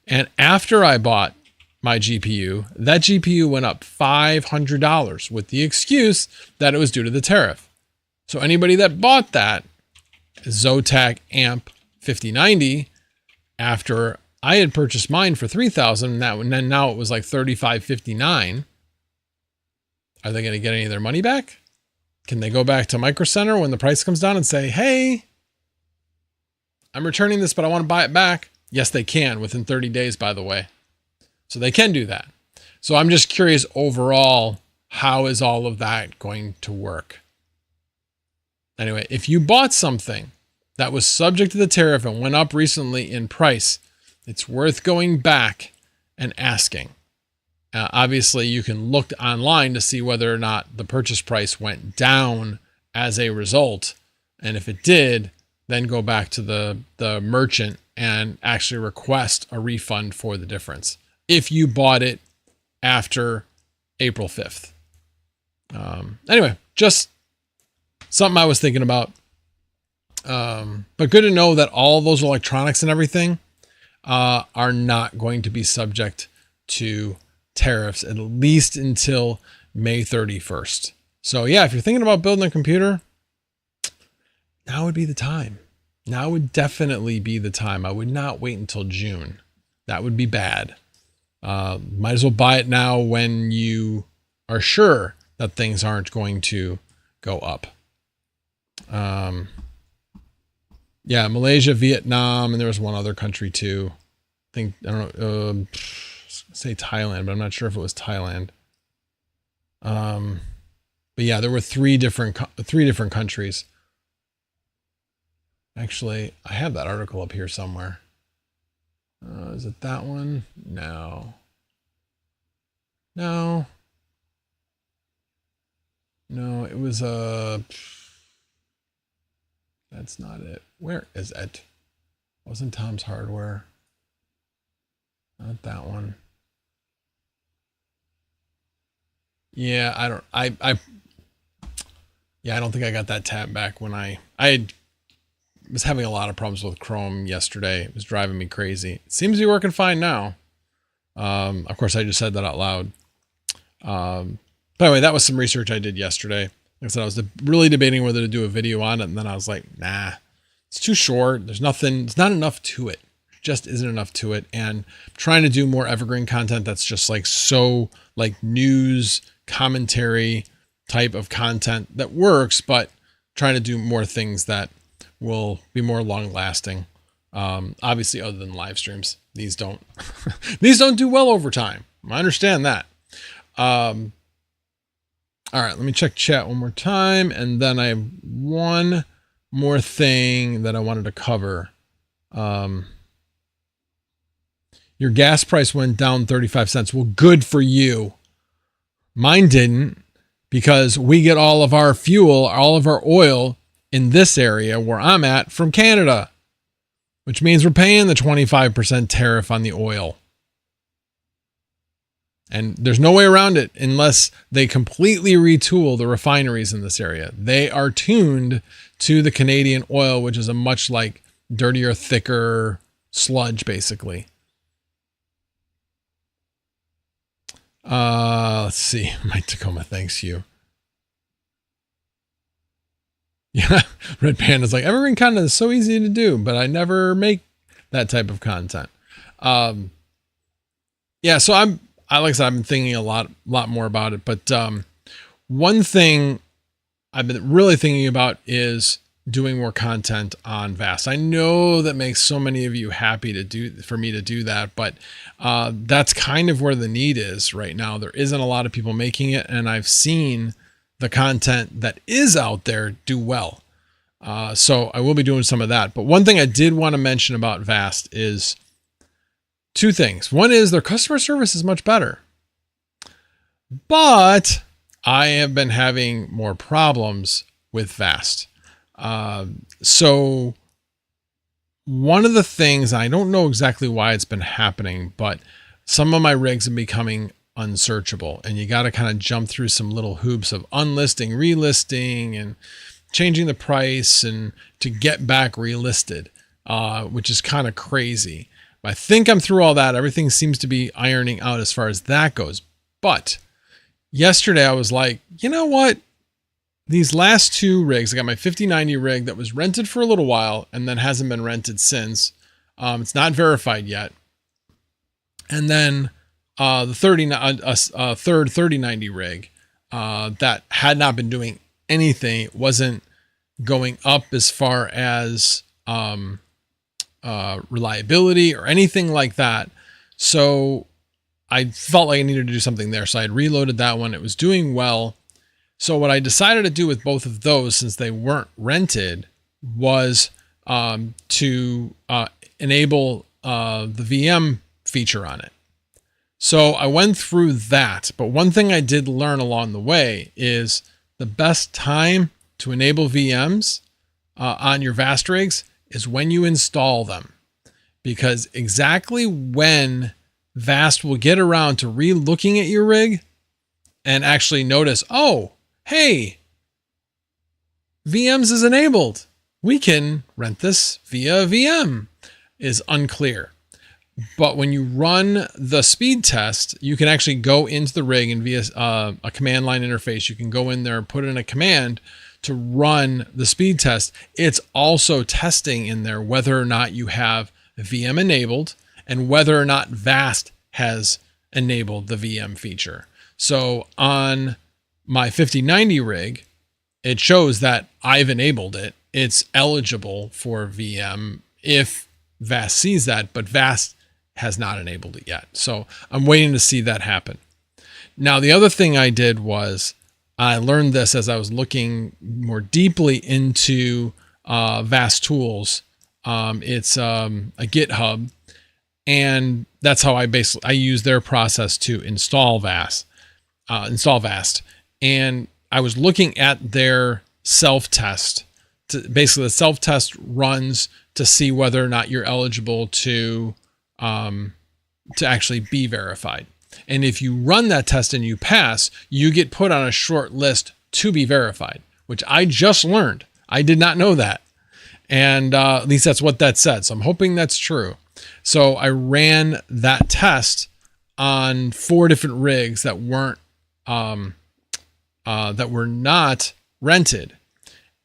And after I bought my GPU, that GPU went up $500 with the excuse that it was due to the tariff. So anybody that bought that Zotac Amp 5090 after I had purchased mine for $3,000, and then now it was like $3,559. Are they going to get any of their money back? Can they go back to Micro Center when the price comes down and say, hey, I'm returning this, but I want to buy it back? Yes, they can within 30 days, by the way. So they can do that. So I'm just curious overall, how is all of that going to work? Anyway, if you bought something that was subject to the tariff and went up recently in price, it's worth going back and asking. Obviously, you can look online to see whether or not the purchase price went down as a result. And if it did, then go back to the merchant and actually request a refund for the difference if you bought it after April 5th. Anyway, just something I was thinking about. But good to know that all those electronics and everything are not going to be subject to tariffs, at least until May 31st. So yeah, if you're thinking about building a computer, now would be the time. Now would definitely be the time. I would not wait until June. That would be bad. Might as well buy it now when you are sure that things aren't going to go up. Yeah, Malaysia, Vietnam, and there was one other country too. I think, I don't know, say Thailand, but I'm not sure if it was Thailand. But yeah, there were three different countries. Actually, I have that article up here somewhere. Is it that one? No. No, it was that's not it. Where is it? Wasn't Tom's Hardware. Not that one. Yeah, I don't think I got that tab back when I was having a lot of problems with Chrome yesterday. It was driving me crazy. It seems to be working fine now. Of course, I just said that out loud. But anyway, that was some research I did yesterday. Like I said, I was really debating whether to do a video on it, and then I was like, nah, it's too short. There's not enough to it. Just isn't enough to it. And I'm trying to do more evergreen content that's just like so like news commentary type of content that works, but trying to do more things that will be more long lasting. Obviously other than live streams, these don't, these don't do well over time. I understand that. All right, let me check chat one more time. And then I have one more thing that I wanted to cover. Your gas price went down 35 cents. Well, good for you. Mine didn't, because we get all of our fuel, all of our oil in this area where I'm at from Canada, which means we're paying the 25% tariff on the oil. And there's no way around it unless they completely retool the refineries in this area. They are tuned to the Canadian oil, which is a much like dirtier, thicker sludge, basically. Let's see. Mike Tacoma, thanks you. Yeah, Red Panda's like, evergreen content is so easy to do, but I never make that type of content. Yeah, so like I said, I've been thinking a lot more about it, but one thing I've been really thinking about is doing more content on VAST. I know that makes so many of you happy for me to do that, but that's kind of where the need is right now. There isn't a lot of people making it, and I've seen the content that is out there do well. So I will be doing some of that. But one thing I did want to mention about VAST is two things. One is their customer service is much better, but I have been having more problems with VAST. So one of the things, I don't know exactly why it's been happening, but some of my rigs are becoming unsearchable, and you got to kind of jump through some little hoops of unlisting, relisting, and changing the price and to get back relisted, which is kind of crazy. But I think I'm through all that. Everything seems to be ironing out as far as that goes. But yesterday I was like, you know what? These last two rigs, I got my 5090 rig that was rented for a little while and then hasn't been rented since. It's not verified yet. And then the third 3090 rig that had not been doing anything. It wasn't going up as far as reliability or anything like that. So I felt like I needed to do something there. So I had reloaded that one. It was doing well. So what I decided to do with both of those, since they weren't rented, was to enable the VM feature on it. So I went through that. But one thing I did learn along the way is the best time to enable VMs on your VAST rigs is when you install them. Because exactly when VAST will get around to re-looking at your rig and actually notice, oh, hey, VMs is enabled. We can rent this via VM, is unclear. But when you run the speed test, you can actually go into the rig and via a command line interface, you can go in there and put in a command to run the speed test. It's also testing in there whether or not you have VM enabled and whether or not VAST has enabled the VM feature. So on my 5090 rig, it shows that I've enabled it. It's eligible for VM if VAST sees that, but VAST has not enabled it yet. So I'm waiting to see that happen. Now, the other thing I did was I learned this as I was looking more deeply into VAST tools. It's a GitHub, and that's how I use their process to install VAST. And I was looking at their self-test. Basically, the self-test runs to see whether or not you're eligible to actually be verified. And if you run that test and you pass, you get put on a short list to be verified, which I just learned. I did not know that. And at least that's what that said. So I'm hoping that's true. So I ran that test on 4 different rigs that weren't that were not rented.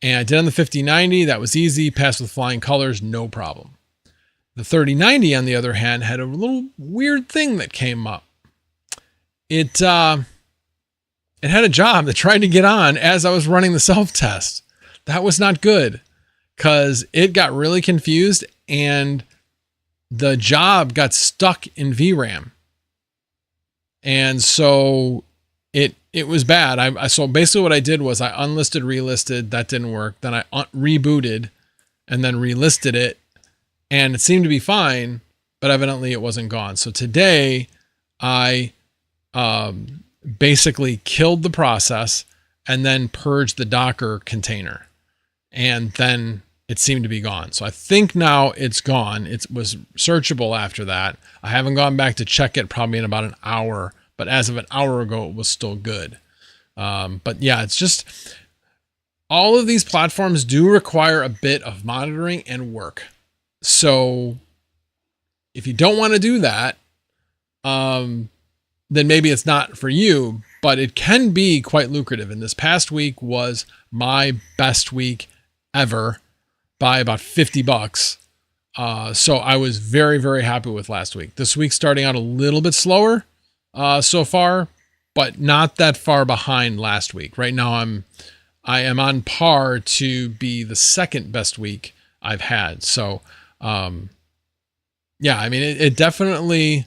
And I did on the 5090. That was easy. Passed with flying colors, no problem. The 3090, on the other hand, had a little weird thing that came up. It had a job that tried to get on as I was running the self-test. that was not good because it got really confused and the job got stuck in VRAM. And so it was bad. So basically what I did was I unlisted, relisted. That didn't work. Then I rebooted and then relisted it. And it seemed to be fine, but evidently it wasn't gone. So today I basically killed the process and then purged the Docker container. And then it seemed to be gone. So I think now it's gone. It was searchable after that. I haven't gone back to check it probably in about an hour, but as of an hour ago, it was still good. But yeah, it's just all of these platforms do require a bit of monitoring and work. So if you don't want to do that, then maybe it's not for you, but it can be quite lucrative. And this past week was my best week ever by about $50. So I was very, very happy with last week. This week's starting out a little bit slower so far, but not that far behind last week. Right now I am on par to be the second best week I've had. So yeah, I mean, it definitely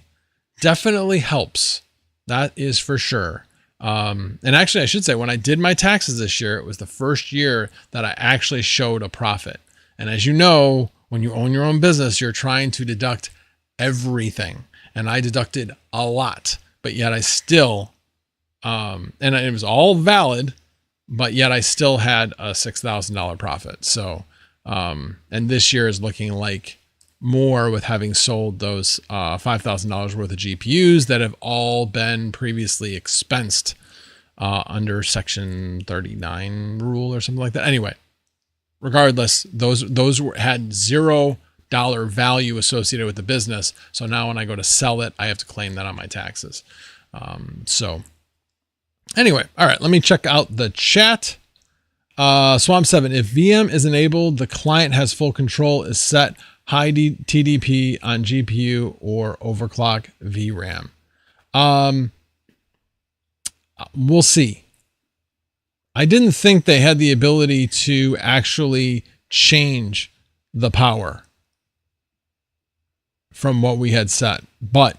helps. That is for sure. And actually I should say when I did my taxes this year, it was the first year that I actually showed a profit. And as you know, when you own your own business, you're trying to deduct everything. And I deducted a lot, but yet I still, and it was all valid, but yet I still had a $6,000 profit. So, and this year is looking like more with having sold those $5,000 worth of GPUs that have all been previously expensed under Section 39 rule or something like that. Anyway, regardless, those had $0 value associated with the business. So now when I go to sell it, I have to claim that on my taxes. So anyway, all right, let me check out the chat. Swamp7, if VM is enabled, the client has full control, is set high TDP on GPU or overclock VRAM. We'll see. I didn't think they had the ability to actually change the power from what we had set, but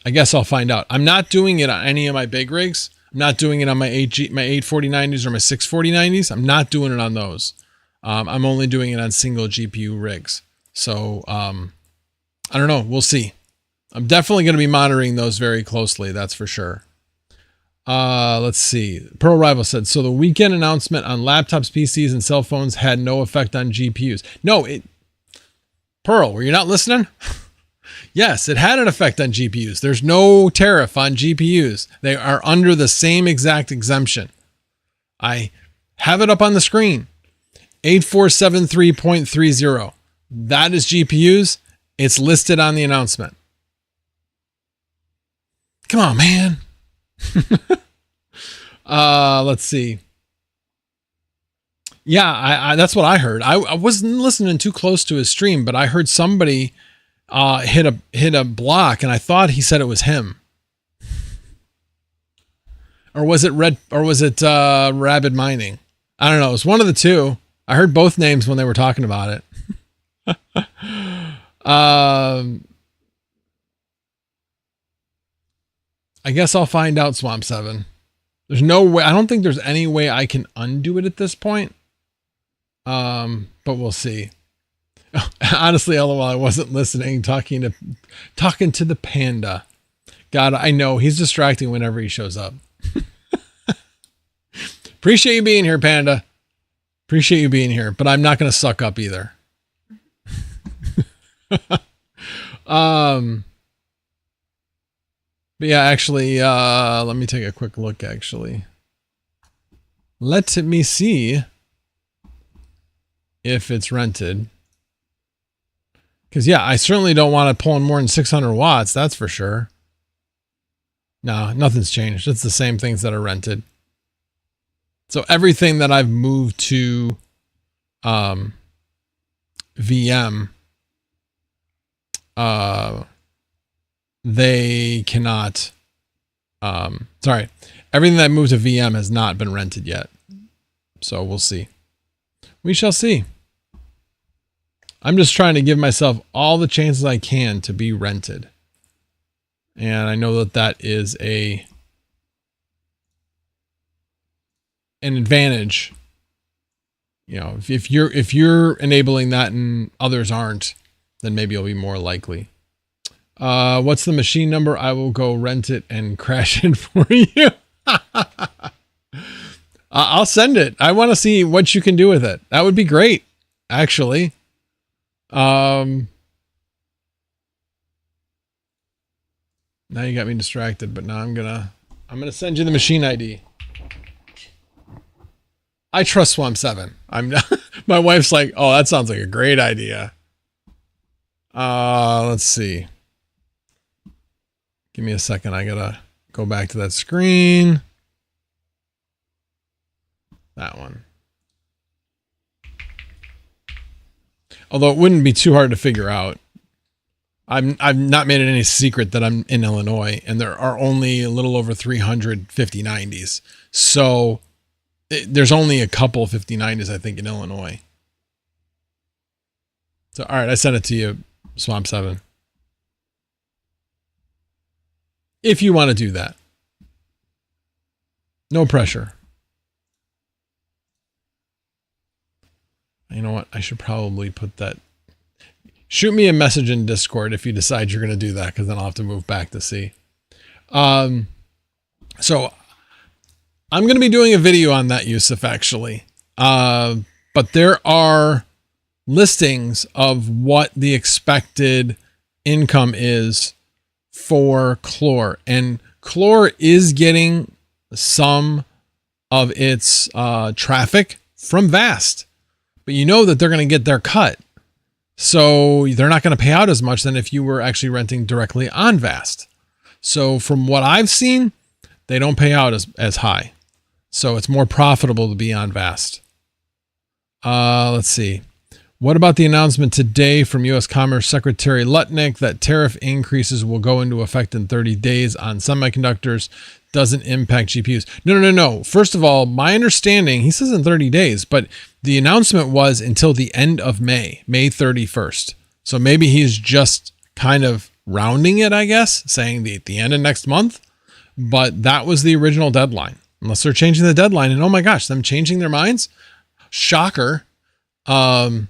I guess I'll find out. I'm not doing it on any of my big rigs. I'm not doing it on my 84090s or my 64090s. I'm not doing it on those. I'm only doing it on single GPU rigs. So, I don't know. We'll see. I'm definitely going to be monitoring those very closely. That's for sure. Let's see. Pearl Rival said, so the weekend announcement on laptops, PCs, and cell phones had no effect on GPUs. No, Pearl, were you not listening? Yes, it had an effect on GPUs. There's no tariff on GPUs. They are under the same exact exemption. I have it up on the screen. 8473.30. That is GPUs. It's listed on the announcement. Come on, man. Let's see. Yeah, I that's what I heard. I wasn't listening too close to his stream, but I heard somebody hit a block, and I thought he said it was him. Or was it Rabid Mining? I don't know. It was one of the two. I heard both names when they were talking about it. I guess I'll find out, Swamp7. There's no way. I don't think there's any way I can undo it at this point. But we'll see. Honestly, LOL, I wasn't listening, talking to the panda. God, I know he's distracting whenever he shows up. Appreciate you being here, Panda. Appreciate you being here, but I'm not going to suck up either. But yeah, actually, let me take a quick look, actually. Let me see if it's rented. Because, yeah, I certainly don't want to pull in more than 600 watts. That's for sure. No, nothing's changed. It's the same things that are rented. So everything that I've moved to VM, they cannot, sorry, everything that moved to VM has not been rented yet. So we'll see. we shall see. I'm just trying to give myself all the chances I can to be rented. And I know that that is an advantage. You know, if you're enabling that and others aren't, then maybe you'll be more likely. What's the machine number? I will go rent it and crash it for you. I'll send it. I want to see what you can do with it. That would be great, actually. Now you got me distracted, but now I'm gonna send you the machine ID. I trust Swamp 7. I'm not, my wife's like, oh, that sounds like a great idea. Let's see. Give me a second. I gotta go back to that screen. That one. Although it wouldn't be too hard to figure out. I've not made it any secret that I'm in Illinois, and there are only a little over 300 5090s. So there's only a couple 5090s, I think, in Illinois. So, all right, I sent it to you, Swamp 7. If you want to do that. No pressure. You know what? I should probably put that. Shoot me a message in Discord if you decide you're going to do that, because then I'll have to move back to see. So I'm going to be doing a video on that, Yusuf, actually. But there are listings of what the expected income is for Chlor. And Chlor is getting some of its traffic from Vast. But you know that they're going to get their cut. So they're not going to pay out as much than if you were actually renting directly on Vast. So from what I've seen, they don't pay out as high. So it's more profitable to be on Vast. Let's see. What about the announcement today from U.S. Commerce Secretary Lutnick that tariff increases will go into effect in 30 days on semiconductors? Doesn't impact GPUs. No. First of all, my understanding, he says in 30 days, but the announcement was until the end of May 31st. So maybe he's just kind of rounding it, I guess, saying the end of next month. But that was the original deadline. Unless they're changing the deadline, and oh my gosh, them changing their minds? Shocker. Yeah.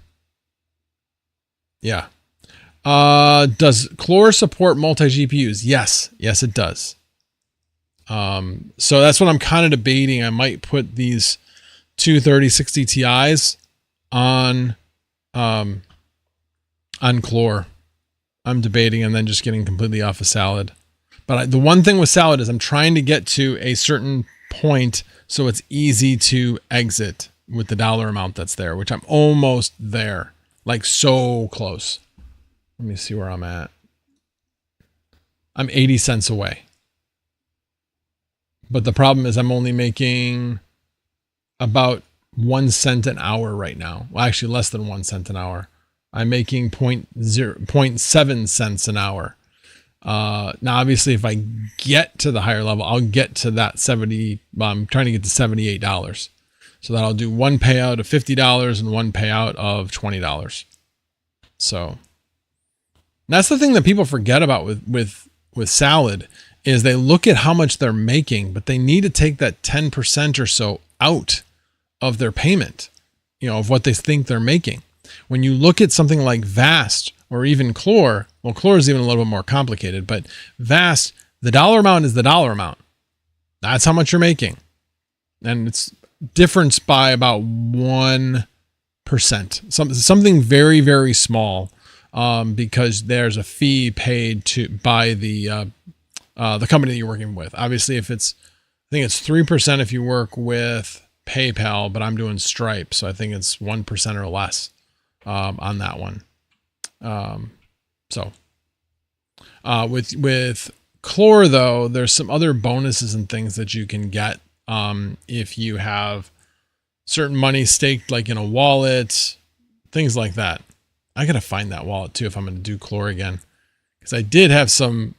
Does Chlor support multi-GPUs? Yes, it does. So that's what I'm kind of debating. I might put these two 3060 Ti's on Chlor. I'm debating and then just getting completely off of Salad. But the one thing with Salad is I'm trying to get to a certain point so it's easy to exit with the dollar amount that's there, which I'm almost there, like so close. Let me see where I'm at. I'm 80 cents away. But the problem is I'm only making about 1 cent an hour right now. Well, actually less than 1 cent an hour. I'm making 0.7 cents an hour. Now, obviously, if I get to the higher level, I'll get to that 70. I'm trying to get to $78. So that I'll do one payout of $50 and one payout of $20. So that's the thing that people forget about with Salad is they look at how much they're making, but they need to take that 10% or so out of their payment, of what they think they're making. When you look at something like Vast or even Chlor, well, Chlor is even a little bit more complicated, but Vast, the dollar amount is the dollar amount. That's how much you're making. And it's difference by about 1%, something very, very small, because there's a fee paid by the company that you're working with. Obviously, I think it's 3% if you work with PayPal, but I'm doing Stripe, so I think it's 1% or less on that one. With Chlor though, there's some other bonuses and things that you can get if you have certain money staked like in a wallet, things like that. I gotta find that wallet too if I'm gonna do Chlor again, because I did have some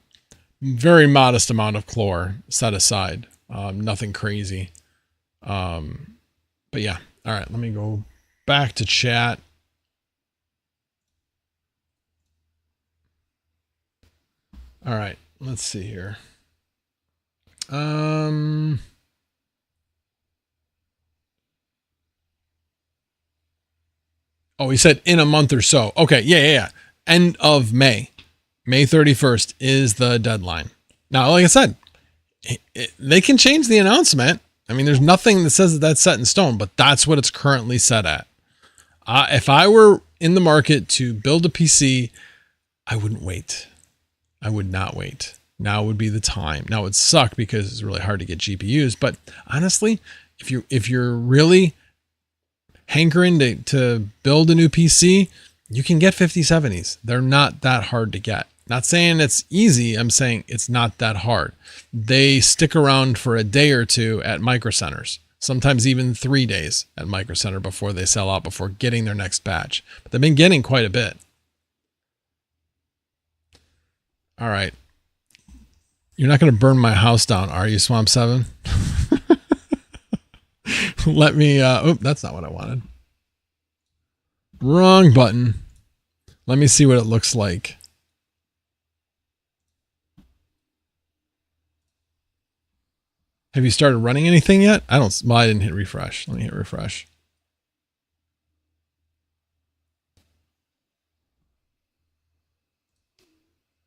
very modest amount of Chlor set aside, nothing crazy. But yeah, all right, let me go back to chat. All right, let's see here. Oh, he said in a month or so. Okay, yeah. End of May. May 31st is the deadline. Now, like I said, they can change the announcement. I mean, there's nothing that says that that's set in stone, but that's what it's currently set at. If I were in the market to build a PC, I wouldn't wait. I would not wait. Now would be the time. Now it would suck because it's really hard to get GPUs, but honestly, if you're really hankering to build a new PC, you can get 5070s. They're not that hard to get. Not saying it's easy. I'm saying it's not that hard. They stick around for a day or two at Micro Centers, sometimes even 3 days at Micro Center before they sell out, before getting their next batch. But they've been getting quite a bit. All right. You're not going to burn my house down, are you, Swamp 7? Let me, oh, that's not what I wanted. Wrong button. Let me see what it looks like. Have you started running anything yet? Well, I didn't hit refresh. Let me hit refresh.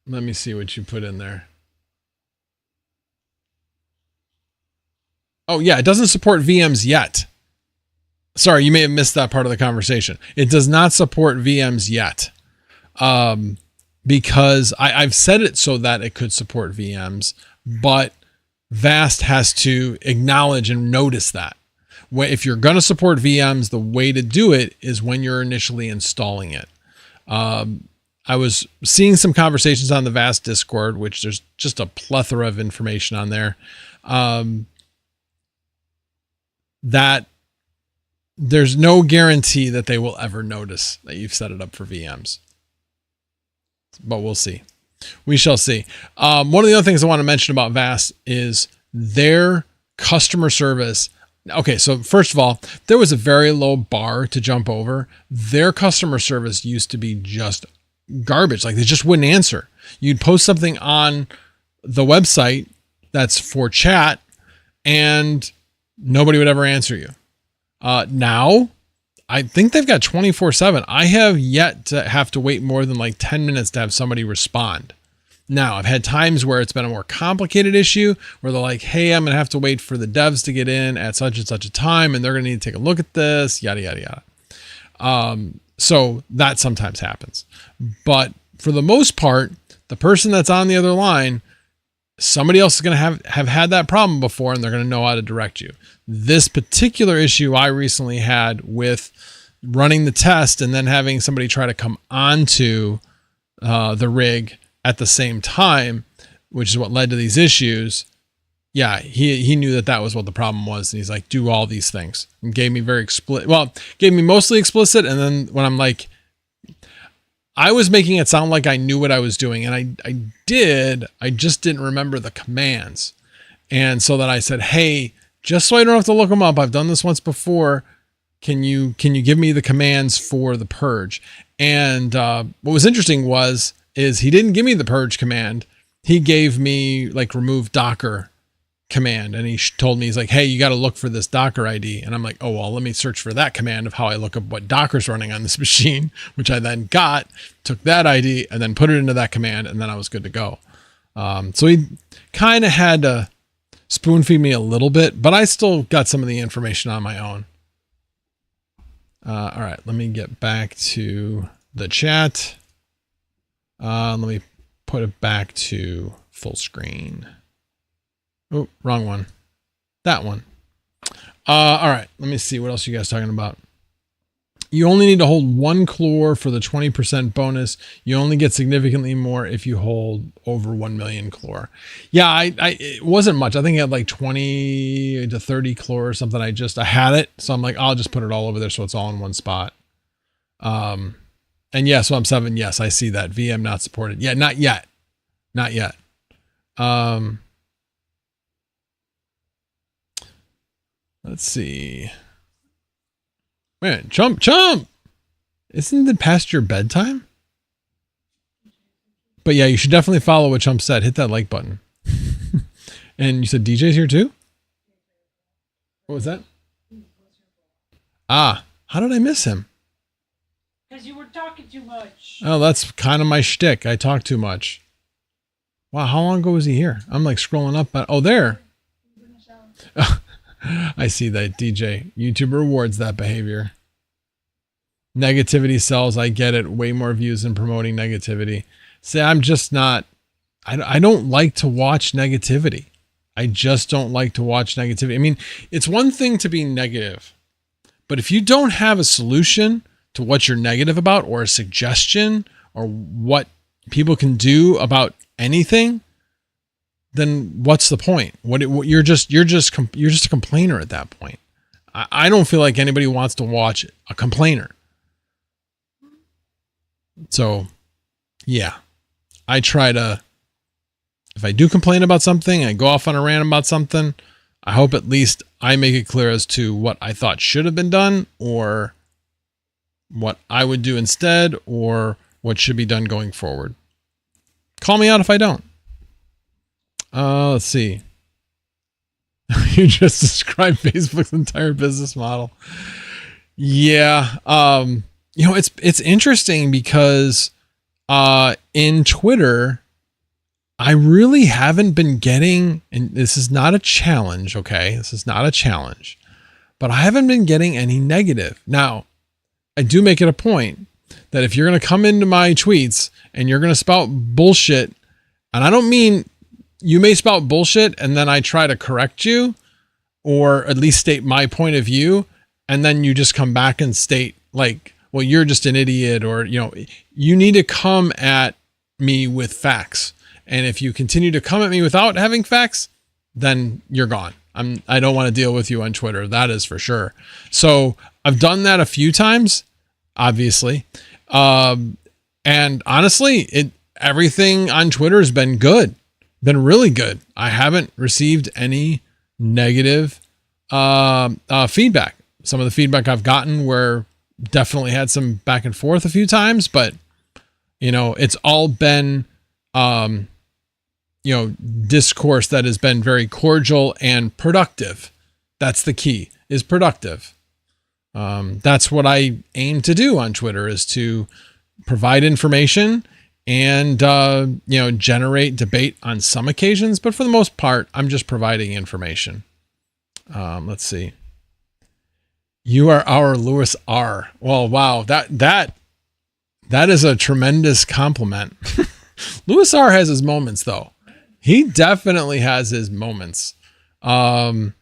Let me see what you put in there. Oh yeah, it doesn't support VMs yet. Sorry, you may have missed that part of the conversation. It does not support VMs yet. Because I've set it so that it could support VMs, but VAST has to acknowledge and notice that. If you're going to support VMs, the way to do it is when you're initially installing it. I was seeing some conversations on the VAST Discord, which there's just a plethora of information on there, that there's no guarantee that they will ever notice that you've set it up for VMs. But we'll see. We shall see. One of the other things I want to mention about VAST is their customer service. Okay, so first of all, there was a very low bar to jump over. Their customer service used to be just garbage. Like they just wouldn't answer. You'd post something on the website that's for chat and nobody would ever answer you. Now, I think they've got 24/7. I have yet to have to wait more than like 10 minutes to have somebody respond. Now, I've had times where it's been a more complicated issue where they're like, hey, I'm going to have to wait for the devs to get in at such and such a time, and they're going to need to take a look at this, yada, yada, yada. So that sometimes happens. But for the most part, the person that's on the other line, somebody else is going to have had that problem before, and they're going to know how to direct you. This particular issue I recently had with running the test and then having somebody try to come onto the rig at the same time, which is what led to these issues. Yeah, he knew that was what the problem was. And he's like, do all these things. And gave me very explicit. Well, gave me mostly explicit. And then when I'm like, I was making it sound like I knew what I was doing. And I did. I just didn't remember the commands. And so then I said, hey, just so I don't have to look them up, I've done this once before. Can you give me the commands for the purge? And what was interesting is he didn't give me the purge command. He gave me like remove Docker command. And he told me, he's like, hey, you got to look for this Docker ID. And I'm like, oh, well, let me search for that command of how I look up what Docker's running on this machine, which I then got, took that ID and then put it into that command. And then I was good to go. So he kind of had to spoon feed me a little bit, but I still got some of the information on my own. All right, let me get back to the chat. Let me put it back to full screen. Oh, wrong one. That one. All right, let me see. What else are you guys talking about? You only need to hold 1 chlor for the 20% bonus. You only get significantly more if you hold over 1 million chlor. Yeah, it wasn't much. I think it had like 20 to 30 chlor or something. I had it. So I'm like, I'll just put it all over there so it's all in one spot. And yeah, so I'm 7. Yes, I see that. VM not supported. Yeah, not yet. Not yet. Let's see. Man, Chump. Isn't it past your bedtime? But yeah, you should definitely follow what Chump said. Hit that like button. And you said DJ's here too? What was that? Ah, how did I miss him? Because you were talking too much. Oh, that's kind of my shtick. I talk too much. Wow, how long ago was he here? I'm like scrolling up. Oh, there. I see that, DJ. YouTube rewards that behavior. Negativity sells. I get it. Way more views than promoting negativity. See, I'm just not... I don't like to watch negativity. I just don't like to watch negativity. I mean, it's one thing to be negative, but if you don't have a solution to what you're negative about, or a suggestion, or what people can do about anything, then what's the point? You're just a complainer at that point. I don't feel like anybody wants to watch a complainer. So, yeah, I try to. If I do complain about something, I go off on a rant about something, I hope at least I make it clear as to what I thought should have been done, or what I would do instead, or what should be done going forward. Call me out if I don't. Let's see. You just described Facebook's entire business model. Yeah. You know, it's interesting because in Twitter, I really haven't been getting, and this is not a challenge, okay? This is not a challenge, but I haven't been getting any negative. Now, I do make it a point that if you're going to come into my tweets and you're going to spout bullshit, and I don't mean you may spout bullshit and then I try to correct you, or at least state my point of view, and then you just come back and state like, well, you're just an idiot, or, you know, you need to come at me with facts. And if you continue to come at me without having facts, then you're gone. I don't want to deal with you on Twitter. That is for sure. So I've done that a few times, obviously. And honestly, everything on Twitter has been good, been really good. I haven't received any negative feedback. Some of the feedback I've gotten were definitely had some back and forth a few times, but you know, it's all been, you know, discourse that has been very cordial and productive. That's the key, is productive. That's what I aim to do on Twitter, is to provide information and, you know, generate debate on some occasions, but for the most part, I'm just providing information. Let's see. You are our Lewis R. Well, wow. That is a tremendous compliment. Lewis R has his moments though. He definitely has his moments. When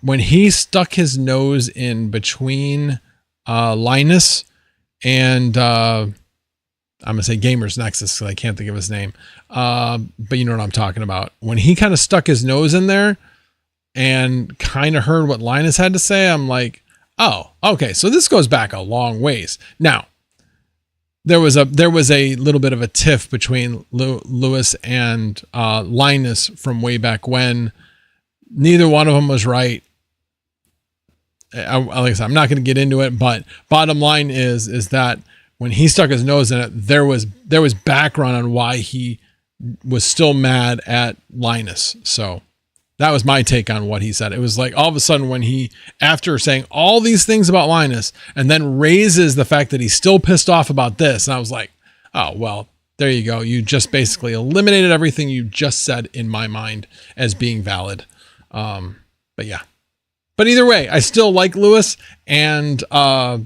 he stuck his nose in between Linus and I'm gonna say Gamers Nexus because I can't think of his name. But you know what I'm talking about. When he kind of stuck his nose in there and kind of heard what Linus had to say, I'm like, oh, okay. So this goes back a long ways. Now, there was a little bit of a tiff between Lewis and Linus from way back when. Neither one of them was right. Like I said, I'm not going to get into it, but bottom line is that when he stuck his nose in it, there was background on why he was still mad at Linus. So that was my take on what he said. It was like all of a sudden when he, after saying all these things about Linus and then raises the fact that he's still pissed off about this. And I was like, oh, well, there you go. You just basically eliminated everything you just said in my mind as being valid. But yeah, but either way, I still like Lewis, and I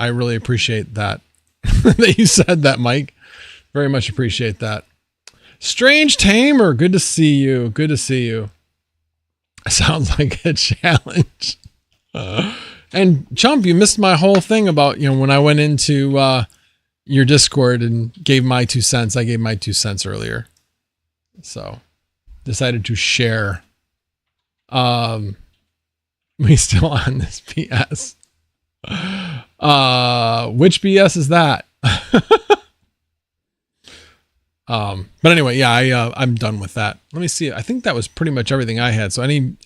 really appreciate that, that you said that, Mike. Very much appreciate that. Strange Tamer, good to see you. Good to see you. Sounds like a challenge. And Chump, you missed my whole thing about, you know, when I went into your Discord and gave my 2 cents. I gave my 2 cents earlier. So decided to share. We still on this BS. Which BS is that? But anyway, yeah, I'm done with that. Let me see. I think that was pretty much everything I had. So any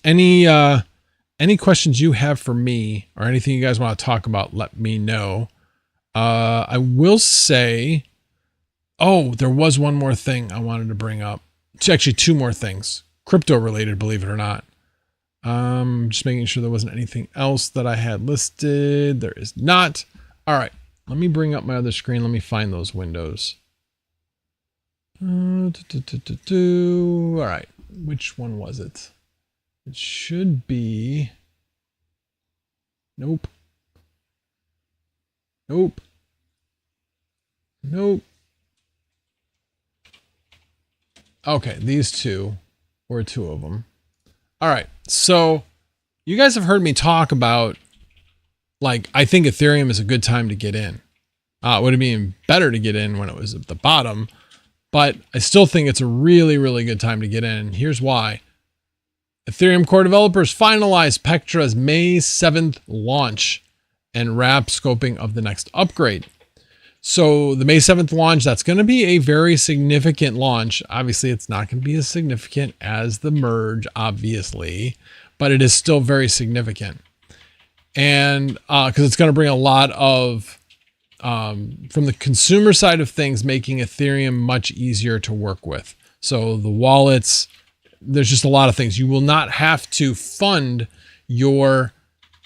any questions you have for me or anything you guys want to talk about, let me know. I will say, oh, there was one more thing I wanted to bring up. It's actually two more things, crypto related, believe it or not. Just making sure there wasn't anything else that I had listed. There is not. All right. Let me bring up my other screen. Let me find those windows. All right. Which one was it? It should be. Nope. Nope. Nope. Okay. These two were two of them. All right. So you guys have heard me talk about, like, I think Ethereum is a good time to get in. It would have been better to get in when it was at the bottom, but I still think it's a really, really good time to get in. Here's why. Ethereum core developers finalized Pectra's May 7th launch and wrap scoping of the next upgrade. So the May 7th launch, that's going to be a very significant launch. Obviously, it's not going to be as significant as the merge, obviously, but it is still very significant. And because it's going to bring a lot of, from the consumer side of things, making Ethereum much easier to work with. So the wallets, there's just a lot of things. You will not have to fund your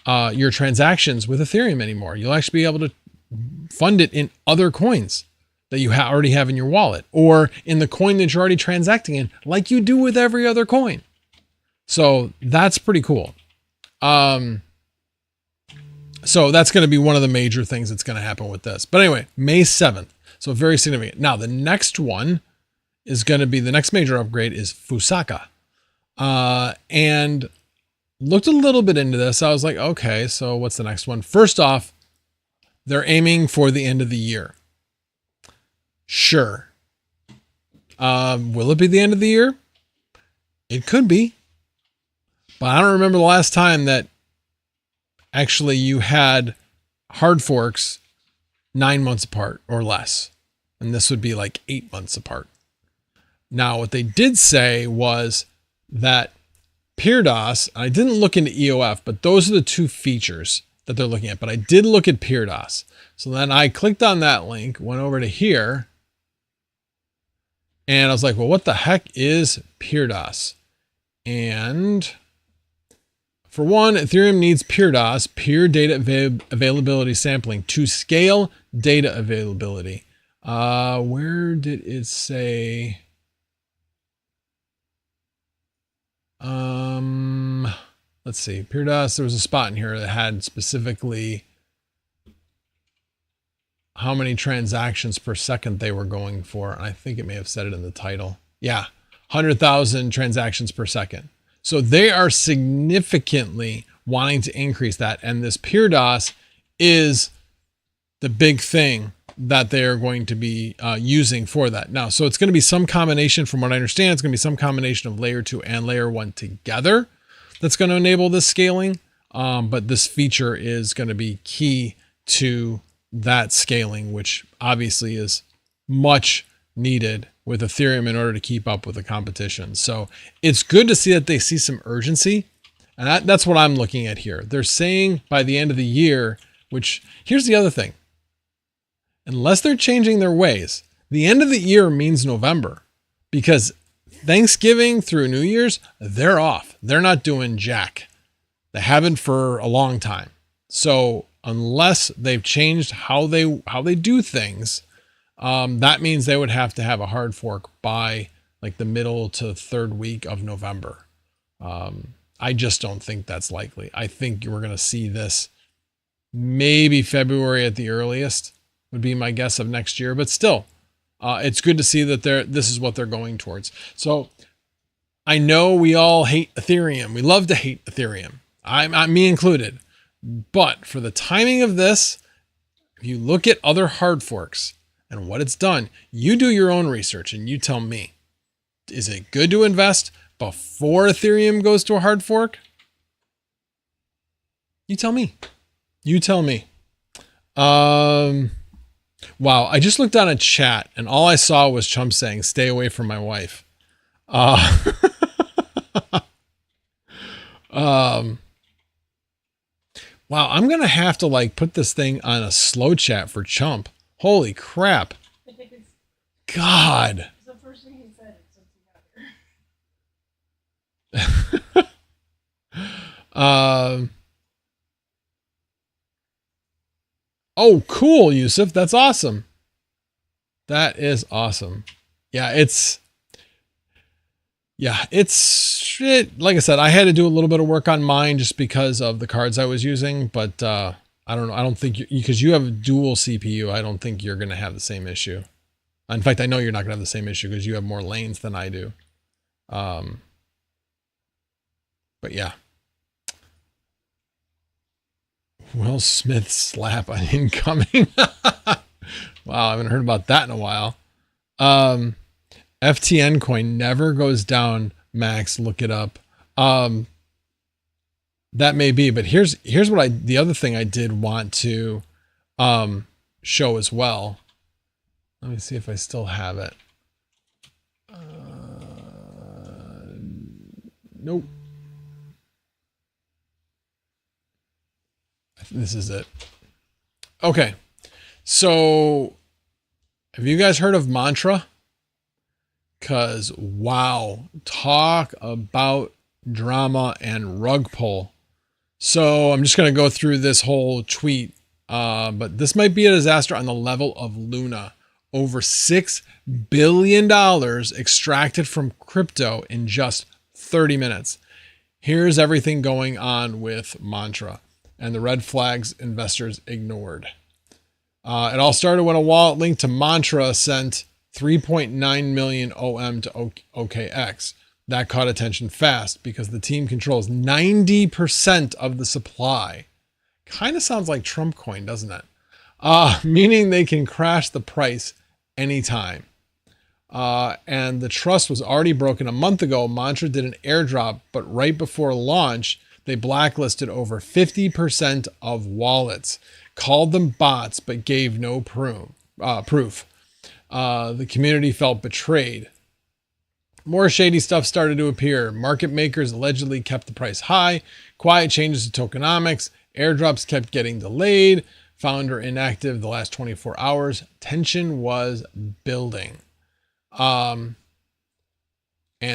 transactions with Ethereum anymore. You'll actually be able to fund it in other coins that you already have in your wallet, or in the coin that you're already transacting in, like you do with every other coin. So that's pretty cool. So that's going to be one of the major things that's going to happen with this. But anyway, May 7th. So very significant. Now, the next one is going to be, the next major upgrade is Fusaka. And looked a little bit into this. I was like, okay, so what's the next one? First off, they're aiming for the end of the year. Sure. Will it be the end of the year? It could be. But I don't remember the last time that actually you had hard forks 9 months apart or less. And this would be like 8 months apart. Now, what they did say was that PeerDOS, I didn't look into EOF, but those are the two features that they're looking at. But I did look at PeerDOS. So then I clicked on that link, went over to here, and I was like, well, what the heck is PeerDOS? And for one, Ethereum needs PeerDOS, peer data availability sampling, to scale data availability. Where did it say? Let's see. PeerDOS, there was a spot in here that had specifically how many transactions per second they were going for. I think it may have said it in the title. Yeah, 100,000 transactions per second. So they are significantly wanting to increase that. And this PeerDOS is the big thing that they are going to be using for that. Now, so it's going to be some combination, from what I understand, it's going to be some combination of layer 2 and layer 1 together that's going to enable this scaling. But this feature is going to be key to that scaling, which obviously is much needed with Ethereum in order to keep up with the competition. So it's good to see that they see some urgency. And that's what I'm looking at here. They're saying by the end of the year, which, here's the other thing. Unless they're changing their ways, the end of the year means November, because Thanksgiving through New Year's, they're off. They're not doing jack. They haven't for a long time. So unless they've changed how they do things, that means they would have to have a hard fork by like the middle to third week of November. I just don't think that's likely. I think we're going to see this maybe February at the earliest would be my guess of next year, but still, it's good to see that this is what they're going towards. So I know we all hate Ethereum. We love to hate Ethereum. I'm me included. But for the timing of this, if you look at other hard forks and what it's done, you do your own research and you tell me, is it good to invest before Ethereum goes to a hard fork? You tell me. You tell me. Wow, I just looked down at chat and all I saw was Chump saying, stay away from my wife. Wow, I'm going to have to like put this thing on a slow chat for Chump. Holy crap. God. It's the first thing he said since he got here. Oh, cool, Yusuf. That's awesome. That is awesome. Yeah, it's like I said, I had to do a little bit of work on mine just because of the cards I was using, but I don't know. I don't think because you have a dual CPU, I don't think you're going to have the same issue. In fact, I know you're not going to have the same issue because you have more lanes than I do. But yeah. Will Smith slap on incoming. Wow, I haven't heard about that in a while. FTN coin never goes down, Max. Look it up. That may be, but here's what the other thing I did want to show as well. Let me see if I still have it. Nope. This is it. Okay. So have you guys heard of Mantra? Because wow, talk about drama and rug pull. So I'm just going to go through this whole tweet, but this might be a disaster on the level of Luna. Over $6 billion extracted from crypto in just 30 minutes. Here's everything going on with Mantra and the red flags investors ignored. It all started when a wallet linked to Mantra sent 3.9 million OM to OKX. That caught attention fast because the team controls 90% of the supply. Kind of sounds like Trump coin, doesn't it? Meaning they can crash the price anytime. And the trust was already broken a month ago. Mantra did an airdrop, but right before launch, they blacklisted over 50% of wallets, called them bots, but gave no proof. The community felt betrayed. More shady stuff started to appear. Market makers allegedly kept the price high. Quiet changes to tokenomics. Airdrops kept getting delayed. Founder inactive the last 24 hours. Tension was building. And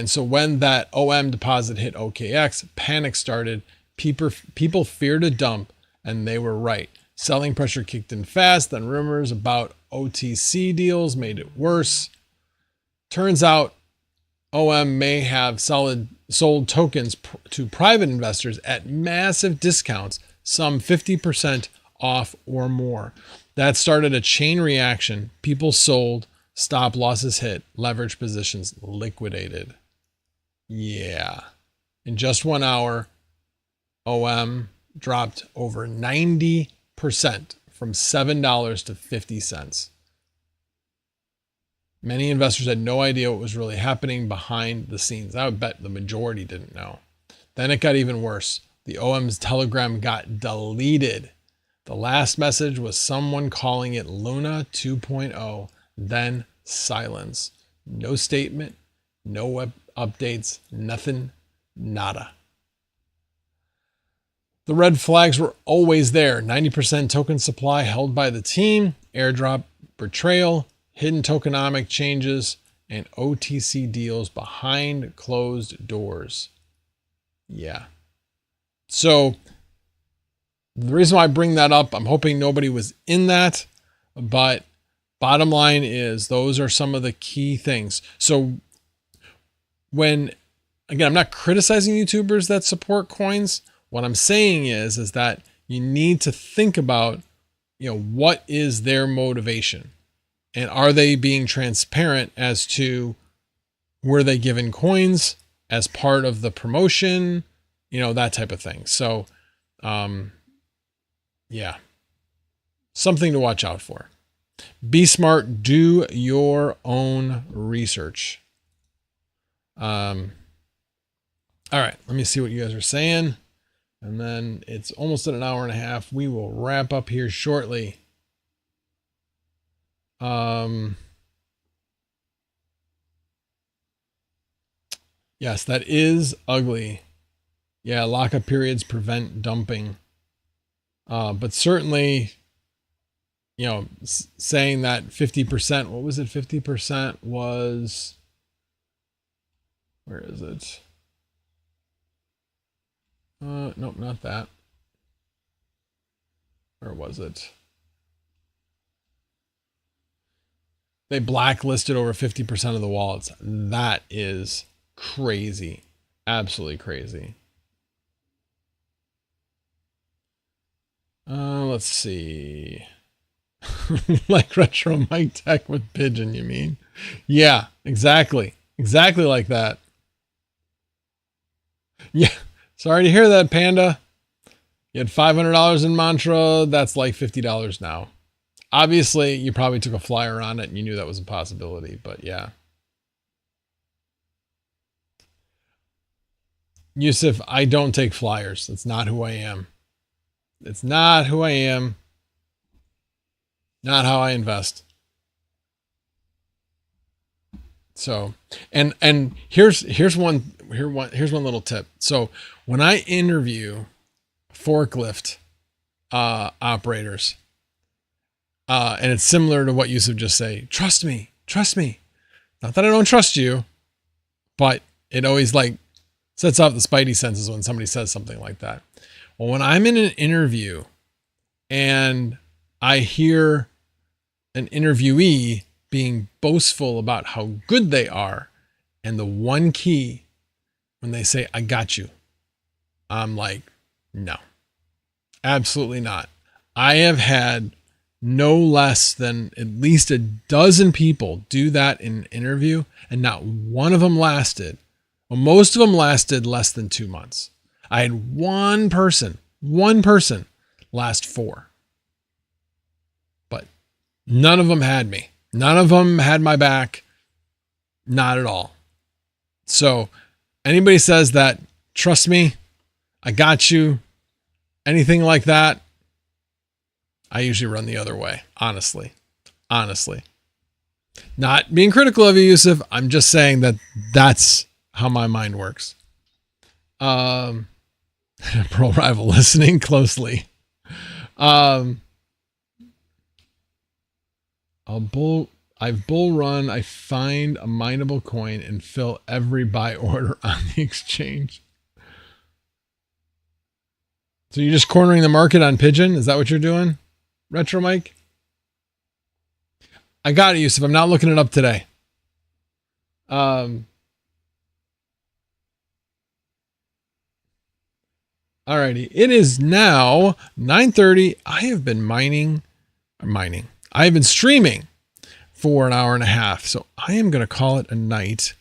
so when that OM deposit hit OKX, panic started. People feared a dump, and they were right. Selling pressure kicked in fast, then rumors about OTC deals made it worse. Turns out OM may have sold tokens to private investors at massive discounts, some 50% off or more. That started a chain reaction. People sold, stop losses hit, leverage positions liquidated. Yeah. In just 1 hour, OM dropped over 90% from $7 to 50 cents. Many investors had no idea what was really happening behind the scenes. I would bet the majority didn't know. Then it got even worse. The OM's Telegram got deleted. The last message was someone calling it Luna 2.0, then silence. No statement, no updates, nothing, nada. The red flags were always there. 90% token supply held by the team, airdrop betrayal, hidden tokenomic changes, and OTC deals behind closed doors. Yeah. So the reason why I bring that up, I'm hoping nobody was in that, but bottom line is those are some of the key things. So again, I'm not criticizing YouTubers that support coins. What I'm saying is that you need to think about, what is their motivation? And are they being transparent as to were they given coins as part of the promotion, that type of thing. So, yeah, something to watch out for. Be smart. Do your own research. All right, let me see what you guys are saying. And then it's almost at an hour and a half. We will wrap up here shortly. Yes, that is ugly. Yeah, lockup periods prevent dumping. But certainly, you know, saying that 50%, what was it? 50% was, where is it? Nope, not that. Where was it? They blacklisted over 50% of the wallets. That is crazy. Absolutely crazy. Let's see. Like retro mic tech with pigeon, you mean? Yeah, exactly. Exactly like that. Yeah. Sorry to hear that, Panda. You had $500 in Mantra. That's like $50 now. Obviously, you probably took a flyer on it and you knew that was a possibility, but yeah. Yusuf, I don't take flyers. That's not who I am. It's not who I am. Not how I invest. So, and here's one little tip. So when I interview forklift operators, and it's similar to what Yusuf just say, trust me. Not that I don't trust you, but it always like sets off the spidey senses when somebody says something like that. Well, when I'm in an interview and I hear an interviewee being boastful about how good they are, and the one key when they say, I got you, I'm like, no, absolutely not. I have had no less than at least a dozen people do that in an interview, and not one of them lasted. Well, most of them lasted less than 2 months. I had one person last 4. But none of them had me. None of them had my back. Not at all. So anybody says that, trust me, I got you, anything like that, I usually run the other way. Honestly. Not being critical of you, Yusuf. I'm just saying that that's how my mind works. Pro Rival listening closely. I've bull run. I find a mineable coin and fill every buy order on the exchange. So you're just cornering the market on Pigeon? Is that what you're doing? Retro Mike? I got it, Yusuf. I'm not looking it up today. Alrighty. It is now 9:30. I have been mining. I have been streaming for an hour and a half. So I am going to call it a night.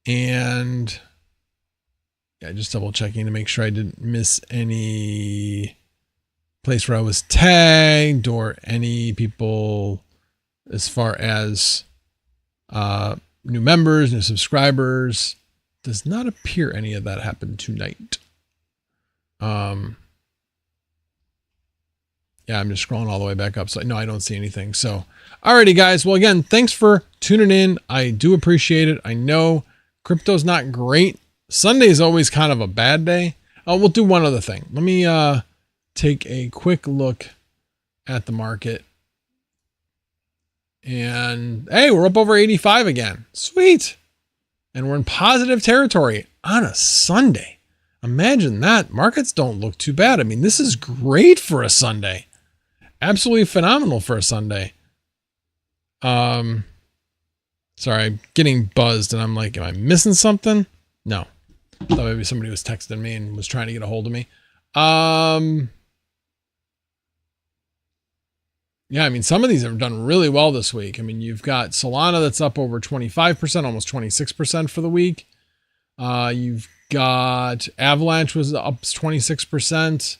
And yeah, just double checking to make sure I didn't miss any place where I was tagged or any people as far as new members, new subscribers. Does not appear any of that happened tonight. Yeah, I'm just scrolling all the way back up. So no, I don't see anything. So, alrighty guys. Well, again, thanks for tuning in. I do appreciate it. I know crypto's not great. Sunday is always kind of a bad day. We'll do one other thing. Let me take a quick look at the market. And hey, we're up over 85 again. Sweet. And we're in positive territory on a Sunday. Imagine that. Markets don't look too bad. I mean, this is great for a Sunday. Absolutely phenomenal for a Sunday. Sorry, I'm getting buzzed and I'm like, am I missing something? No. I thought maybe somebody was texting me and was trying to get a hold of me. Yeah, I mean, some of these have done really well this week. I mean, you've got Solana that's up over 25%, almost 26% for the week. You've got Avalanche was up 26%.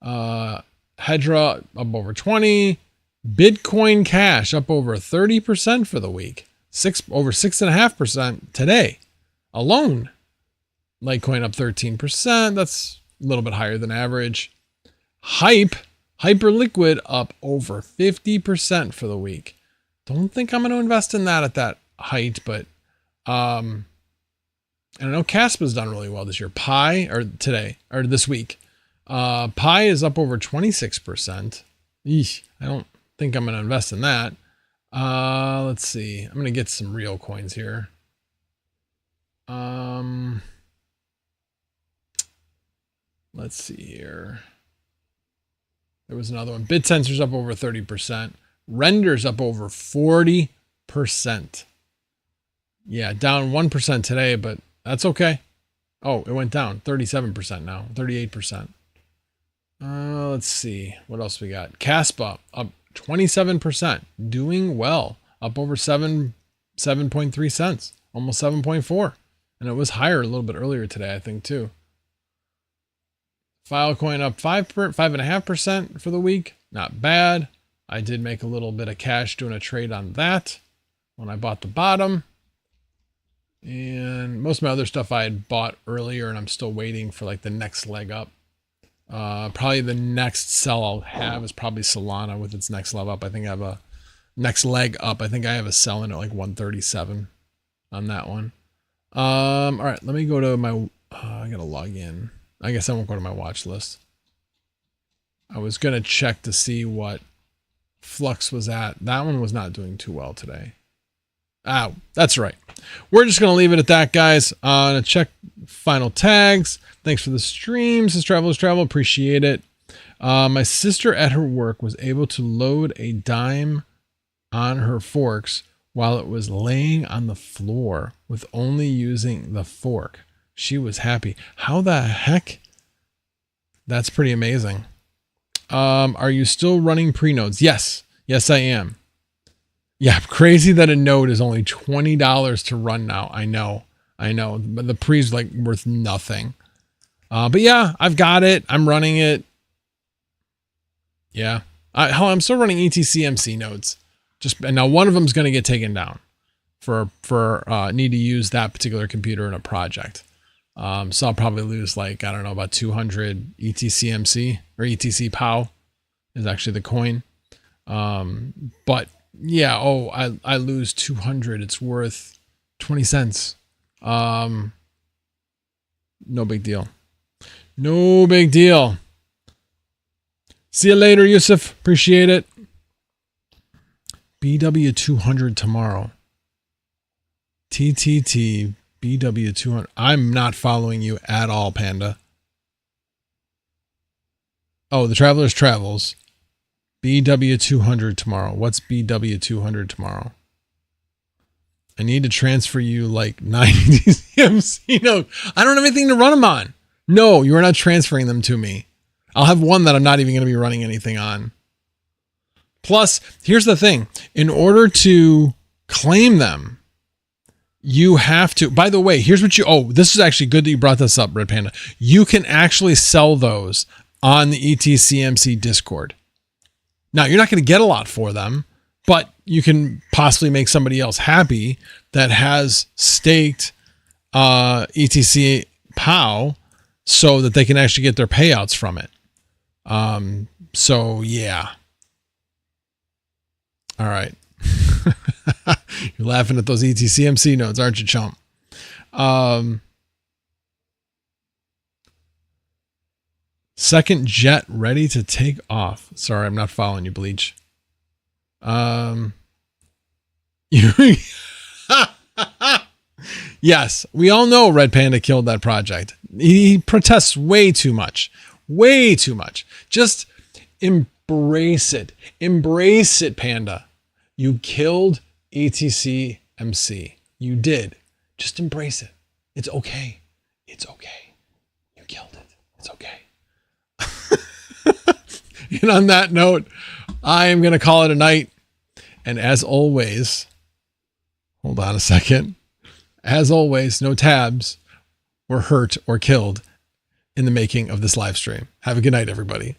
Hedra up over 20. Bitcoin Cash up over 30% for the week. Over 6.5% today alone. Litecoin up 13%. That's a little bit higher than average. Hyperliquid up over 50% for the week. Don't think I'm going to invest in that at that height, but I know Caspa's done really well this year. Pi, or today, or this week, Pi is up over 26%. Eesh, I don't think I'm going to invest in that. Let's see. I'm going to get some real coins here. Let's see here. There was another one. BitSensor's up over 30%. Render's up over 40%. Yeah, down 1% today, but that's okay. Oh, it went down 37% now, 38%. Let's see. What else we got? Caspa up 27%. Doing well. Up over 7.3 cents. Almost 7.4. And it was higher a little bit earlier today, I think, too. Filecoin up 5.5% for the week. Not bad. I did make a little bit of cash doing a trade on that when I bought the bottom. And most of my other stuff I had bought earlier, and I'm still waiting for like the next leg up. Probably the next sell I'll have is probably Solana with its next leg up. I think I have a next leg up. I think I have a sell in at like 137 on that one. All right, let me go to my, I gotta log in. I guess I won't go to my watch list. I was going to check to see what Flux was at. That one was not doing too well today. Oh, that's right. We're just going to leave it at that, guys. To check final tags. Thanks for the streams. As Travelers Travel, appreciate it. My sister at her work was able to load a dime on her forks while it was laying on the floor with only using the fork. She was happy. How the heck? That's pretty amazing. Are you still running pre-nodes? Yes. Yes, I am. Yeah, crazy that a node is only $20 to run now. I know. But the pre's like worth nothing. But yeah, I've got it. I'm running it. Yeah. I'm still running ETCMC nodes. And now one of them is going to get taken down for need to use that particular computer in a project. So I'll probably lose like, I don't know, about 200 ETCMC or ETC POW is actually the coin. But yeah, I lose 200. It's worth 20 cents. No big deal. No big deal. See you later, Yusuf. Appreciate it. BW200 tomorrow. TTT. BW200. I'm not following you at all, Panda. Oh, the Traveler's Travels. BW200 tomorrow. What's BW200 tomorrow? I need to transfer you like 90 CMC nodes. I don't have anything to run them on. No, you are not transferring them to me. I'll have one that I'm not even going to be running anything on. Plus, here's the thing. In order to claim them, you have to, by the way, here's what this is actually good that you brought this up, Red Panda. You can actually sell those on the ETCMC Discord. Now, you're not going to get a lot for them, but you can possibly make somebody else happy that has staked ETC POW so that they can actually get their payouts from it. So, yeah. All right. You're laughing at those ETCMC nodes, aren't you, chump? Second jet ready to take off. Sorry, I'm not following you, Bleach. Yes, we all know Red Panda killed that project. He protests way too much. Way too much. Just embrace it. Embrace it, Panda. You killed ETCMC. You did. Just embrace it. It's okay. It's okay. You killed it. It's okay. And on that note, I am going to call it a night. And as always, hold on a second. As always, no tabs were hurt or killed in the making of this live stream. Have a good night, everybody.